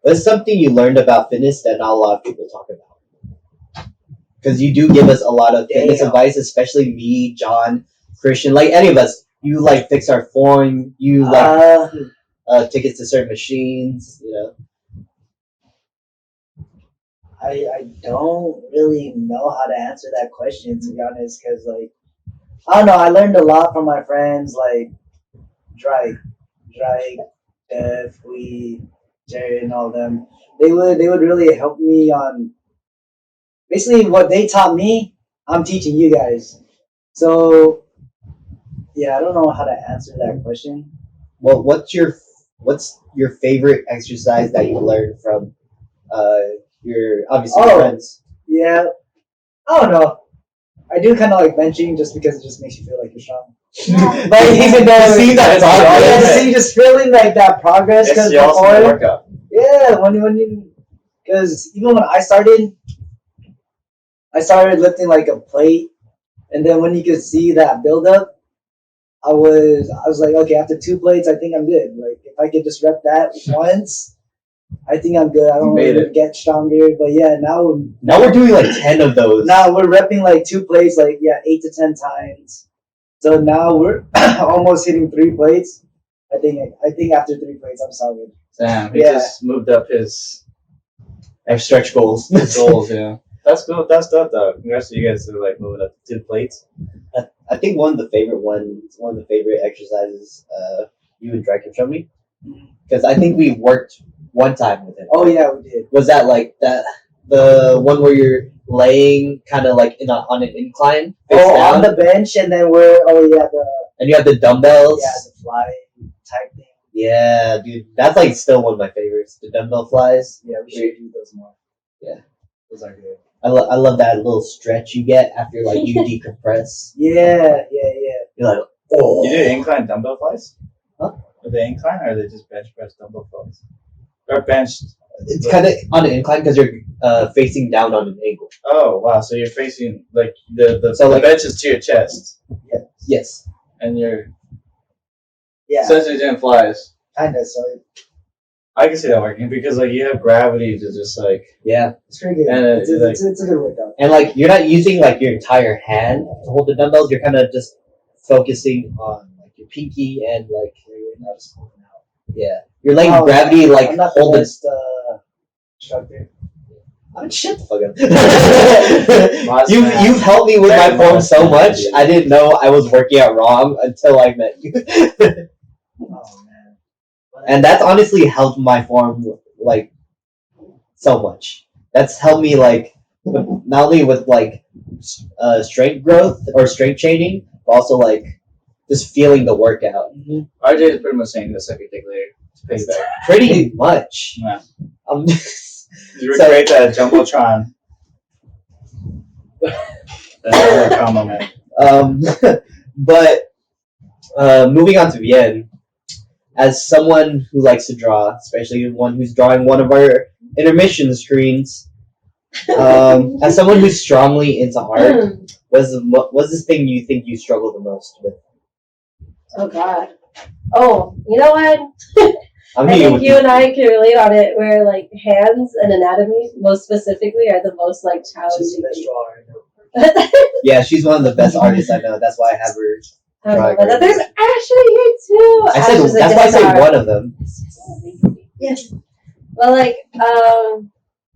What's something you learned about fitness that not a lot of people talk about? Because you do give us a lot of fitness Damn. advice, especially me, John, Christian, like any of us. You like fix our form. You like tickets to certain machines. You know. I don't really know how to answer that question, to be honest, because like I don't know. I learned a lot from my friends like Drake, Def, Jared, and all of them. They would really help me on basically what they taught me. I'm teaching you guys. So yeah, I don't know how to answer that question. Well, what's your favorite exercise that you learned from your obviously your Oh. friends? Yeah, I don't know. I do kind of like benching just because it just makes you feel like you're strong. But even though See that progress. see, just feeling like that progress. It's Because the ultimate before, workout. yeah, when you, because even when I started lifting like a plate, and then when you could see that build up, I was like, okay, after 2 plates, I think I'm good. Like if I could just rep that once, I think I'm good. I don't You made really it. get stronger, but yeah, now Now we're doing like 10 of those. now we're repping like 2 plates, like 8 to 10 times. So now we're almost hitting 3 plates. I think after 3 plates, I'm solid. Damn, he Yeah. just moved up his I have stretch goals. goals. Yeah, that's good. That's tough though. Congrats to you guys for like moving up to 2 plates. I think one of the favorite exercises you and Drake have shown me, because I think we worked one time with him. Oh yeah, we did. Was that like that the one where you're laying kind of like on an incline, face down, On the bench, and then and you have the dumbbells? the fly type thing. Yeah, dude, that's like still one of my favorites. The dumbbell flies. Yeah, we should do those more. Yeah. Those are good. I love that little stretch you get after like you decompress. Yeah. You're like, oh. You do incline dumbbell flies? Huh? Are they incline or are they just bench press dumbbell flies? Or benched? It's kind of on an incline because you're facing down on an angle. Oh wow! So you're facing like the So, like- bench is to your chest, Yes. and you're Yeah, essentially doing flies. kinda. So I can see that working because like you have gravity to just like Yeah. it's pretty good. And, It's a good workout. And like you're not using like your entire hand to hold the dumbbells. You're kind of just focusing on like your pinky and like You're not just holding out. yeah. You're letting Oh, gravity like I'm not hold the it. best instructor. I mean, shut the fuck up. You've helped me with my form so much. I didn't know I was working out wrong until I met you. Oh man. And that's honestly helped my form like so much. That's helped me like not only with like strength growth or strength training, but also like just feeling the workout. RJ is pretty much saying this every thing later. It's payback. Pretty much. Yeah. Um, You recreate that Jumbotron. That's a combo, man. but moving on to Vienne, as someone who likes to draw, especially one who's drawing one of our intermission screens, as someone who's strongly into art, what's this thing you think you struggle the most with? Oh God. Oh, you know what? I'm I here think with you and I can relate on it. Where like hands and anatomy, most specifically, are the most like She's challenging. the best drawer I know. Yeah, she's one of the best artists I know. That's why I have her. I don't know about that. There's Ashley here too. I said Ash is a that's why I good said star. one of them. Yes. Well, like,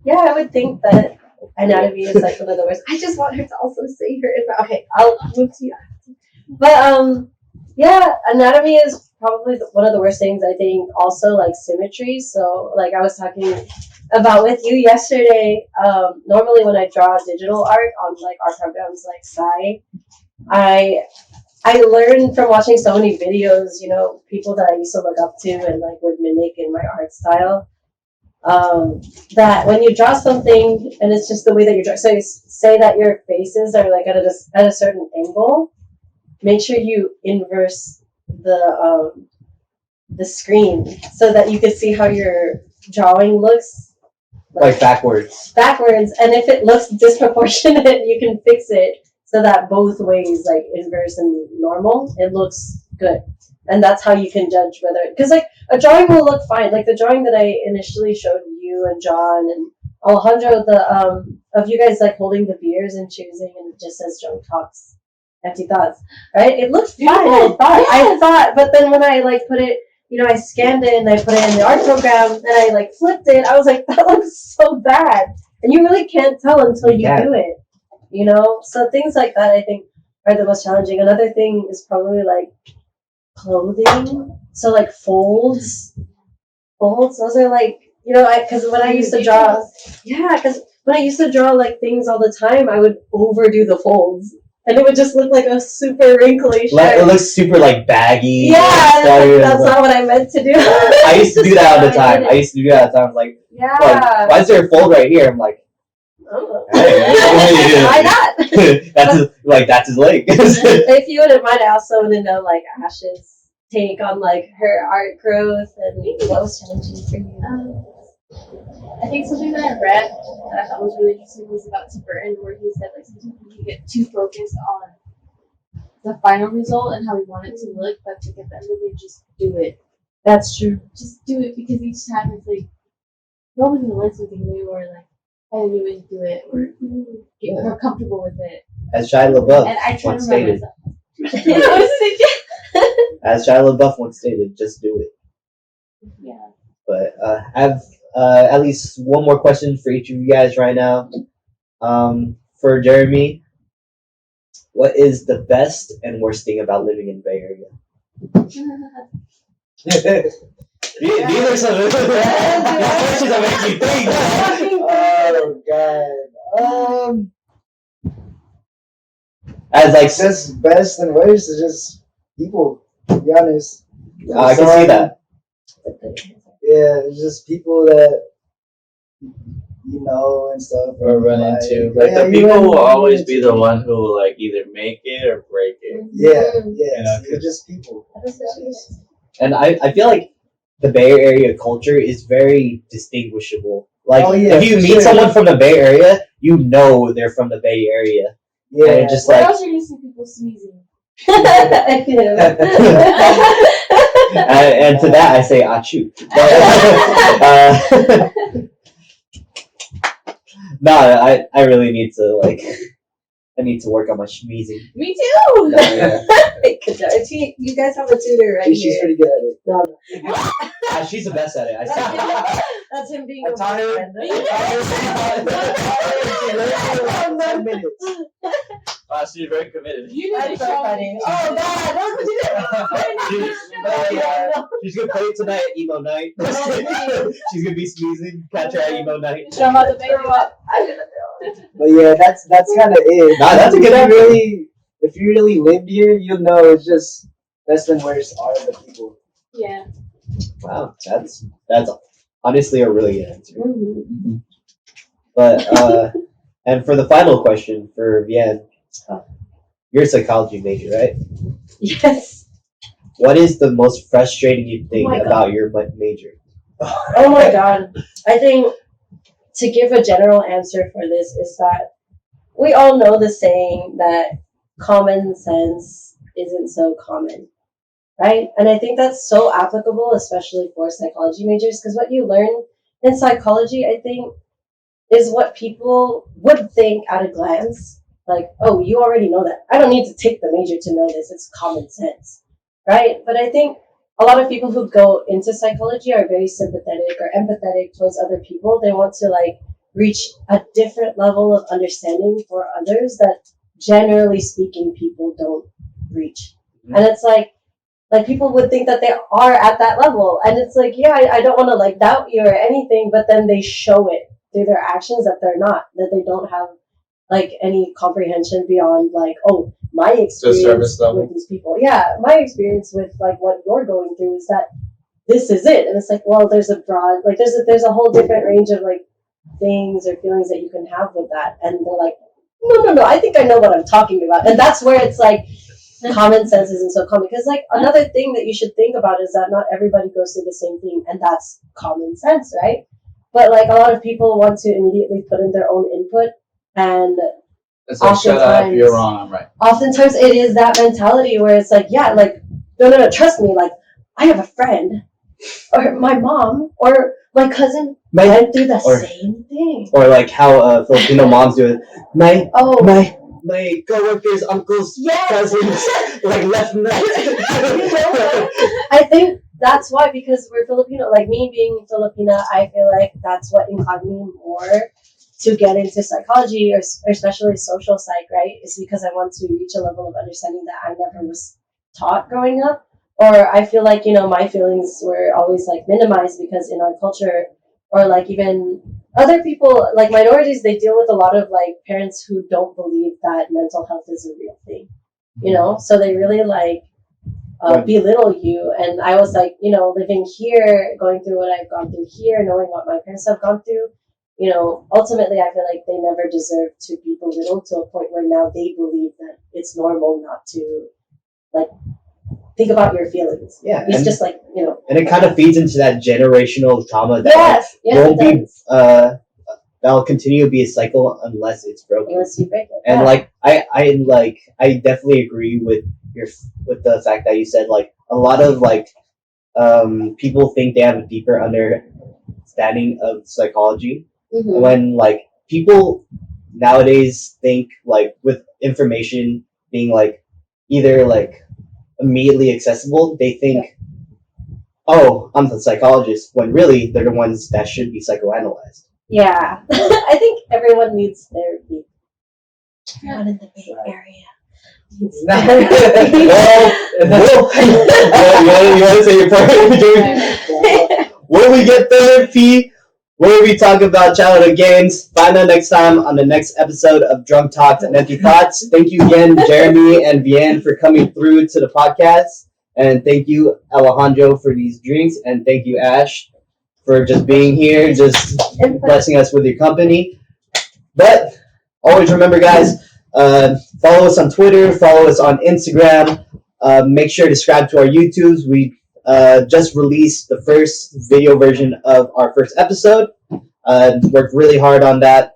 yeah, I would think that anatomy is like one of the worst. I just want her to also say her. Okay, I'll move to you. But yeah, anatomy is probably one of the worst things. I think also like symmetry. So like I was talking about with you yesterday. Normally when I draw digital art on like art programs like Sai, I learned from watching so many videos, you know, people that I used to look up to and like would mimic in my art style. That when you draw something and it's just the way that you draw, so you say that your faces are like at a certain angle, make sure you inverse the screen so that you can see how your drawing looks Like backwards. and if it looks disproportionate, you can fix it so that both ways, like inverse and normal, it looks good. And that's how you can judge whether, because like a drawing will look fine. Like the drawing that I initially showed you and John and Alejandro, the of you guys like holding the beers and choosing, and it just says drunk talks, empty thoughts, right? It looks fine. I thought, but then when I like put it, you know, I scanned it and I put it in the art program and I like flipped it. I was like, that looks so bad, and you really can't tell until you do it. You know, so things like that I think are the most challenging. Another thing is probably like clothing. So like folds. Those are like, you know, because when I used to draw, because when I used to draw like things all the time, I would overdo the folds, and it would just look like a super wrinkly shirt. It looks super like baggy. Yeah, that's not what I meant to do. I used to do that all the time. I was like, yeah. why is there a fold right here? I'm like, oh. Hey. Why not? that's his leg. If you wouldn't mind, I also want to know like Ash's take on like her art growth and what was challenging for you. I think something that I read that I thought was really interesting was about Tim Burton, where he said like sometimes we get too focused on the final result and how we want it to look, but like at the end of the day, just do it. That's true. Just do it, because each time it's like you're always gonna learn something new, or like I knew it and do it, or get more comfortable with it. As Shia LaBeouf And I try once to remember stated. myself. As Shia LaBeouf once stated, just do it. Yeah. But I have at least one more question for each of you guys right now. For Jeremy, what is the best and worst thing about living in the Bay Area? These are some questions that make you think. Oh god. As like, It's just best and worst is just people. To be honest. I can see that. Yeah, it's just people that you know and stuff. Or run like, into. Like yeah, the you people run will always into be the one who will like either make it or break it. Yeah, You know, they're just people. And I feel like the Bay Area culture is very distinguishable. Like, Oh, yeah, if you for meet sure. someone from the Bay Area, you know they're from the Bay Area. Yeah. And just Where like, else are you see people sneezing? I do. and to that I say achoo. No, I really need to like, I need to work on my schmeezing. Me too. No, yeah. You guys have a tutor right She's here. pretty good at it. No, She's the best at it. I that's him being I a taught her. boyfriend. 10 minutes. She's very committed. You need That's to so show funny. me. Oh God, that's what you did. She's gonna play it tonight at emo night. She's gonna be sneezing. Catch her at emo night. Show how to make it up. I'm gonna do it. But yeah, that's kind of it. Nah, that's a good answer. If you really lived here, you'll know it's just best and worst are the people. Yeah. Wow, that's honestly a really good answer. Mhm. But and for the final question for Vienne, you're a psychology major, right? Yes. What is the most frustrating thing my God. about your major? Oh my God. I think to give a general answer for this is that we all know the saying that common sense isn't so common, right? And I think that's so applicable, especially for psychology majors, because what you learn in psychology, I think, is what people would think at a glance. Like, oh, you already know that. I don't need to take the major to know this. It's common sense, right? But I think a lot of people who go into psychology are very sympathetic or empathetic towards other people. They want to like reach a different level of understanding for others that generally speaking people don't reach. And it's like people would think that they are at that level, and it's like, yeah, I don't want to like doubt you or anything, but then they show it through their actions that they're not, that they don't have like any comprehension beyond like, oh, my experience surface level. with these people. Yeah, my experience with like what you're going through is that this is it, and it's like, well, there's a broad, like there's a whole different range of like things or feelings that you can have with that, and they're like, no, I think I know what I'm talking about, and that's where it's like common sense isn't so common, because like another thing that you should think about is that not everybody goes through the same thing, and that's common sense, right? But like a lot of people want to immediately put in their own input, and It's like, shut up, you're wrong, I'm right. oftentimes it is that mentality where it's like, yeah, like no, trust me, like I have a friend or my mom or my cousin went through the same thing, or like how Filipino moms do it. My oh my coworkers, uncles, yes. cousins, like left and right. You know what? I think that's why, because we're Filipino. Like me being Filipina, I feel like that's what inclined me more to get into psychology or especially social psych, right? Is because I want to reach a level of understanding that I never was taught growing up. Or I feel like, my feelings were always like minimized because in our culture, or like even other people, like minorities, they deal with a lot of like parents who don't believe that mental health is a real thing, so they really like belittle you. And I was like, living here, going through what I've gone through here, knowing what my parents have gone through, ultimately I feel like they never deserve to be belittled to a point where now they believe that it's normal not to like think about your feelings. Yeah, it's just like, and it kind of feeds into that generational trauma that yes, won't be that'll continue to be a cycle unless it's broken. Unless you break it. And like I definitely agree with the fact that you said like a lot of like people think they have a deeper understanding of psychology when like people nowadays think like with information being like either like immediately accessible, they think, oh, I'm the psychologist, when really they're the ones that should be psychoanalyzed. Yeah. I think everyone needs therapy. Everyone in the Bay Area needs therapy. You want to say your part? Where we get therapy, where we talk about childhood games. Find out next time on the next episode of Drunk Talks and Empty Thoughts. Thank you again, Jeremy and Vienne, for coming through to the podcast. And thank you, Alejandro, for these drinks. And thank you, Ash, for just being here, just blessing us with your company. But always remember, guys, follow us on Twitter, follow us on Instagram. Make sure to subscribe to our YouTubes. We just released the first video version of our first episode. Worked really hard on that.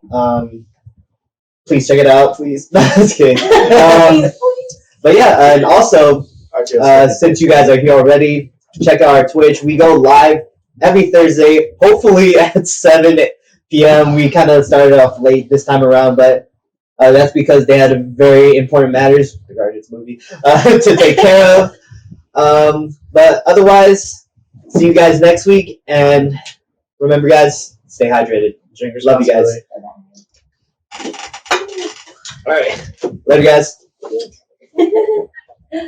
Please check it out, please. Just kidding. But yeah, and also, since you guys are here already, check out our Twitch. We go live every Thursday, hopefully at 7 p.m. We kind of started off late this time around, but that's because they had very important matters regarding this movie to take care of. But otherwise, see you guys next week, and remember, guys, stay hydrated. Love you guys. All right, later, guys.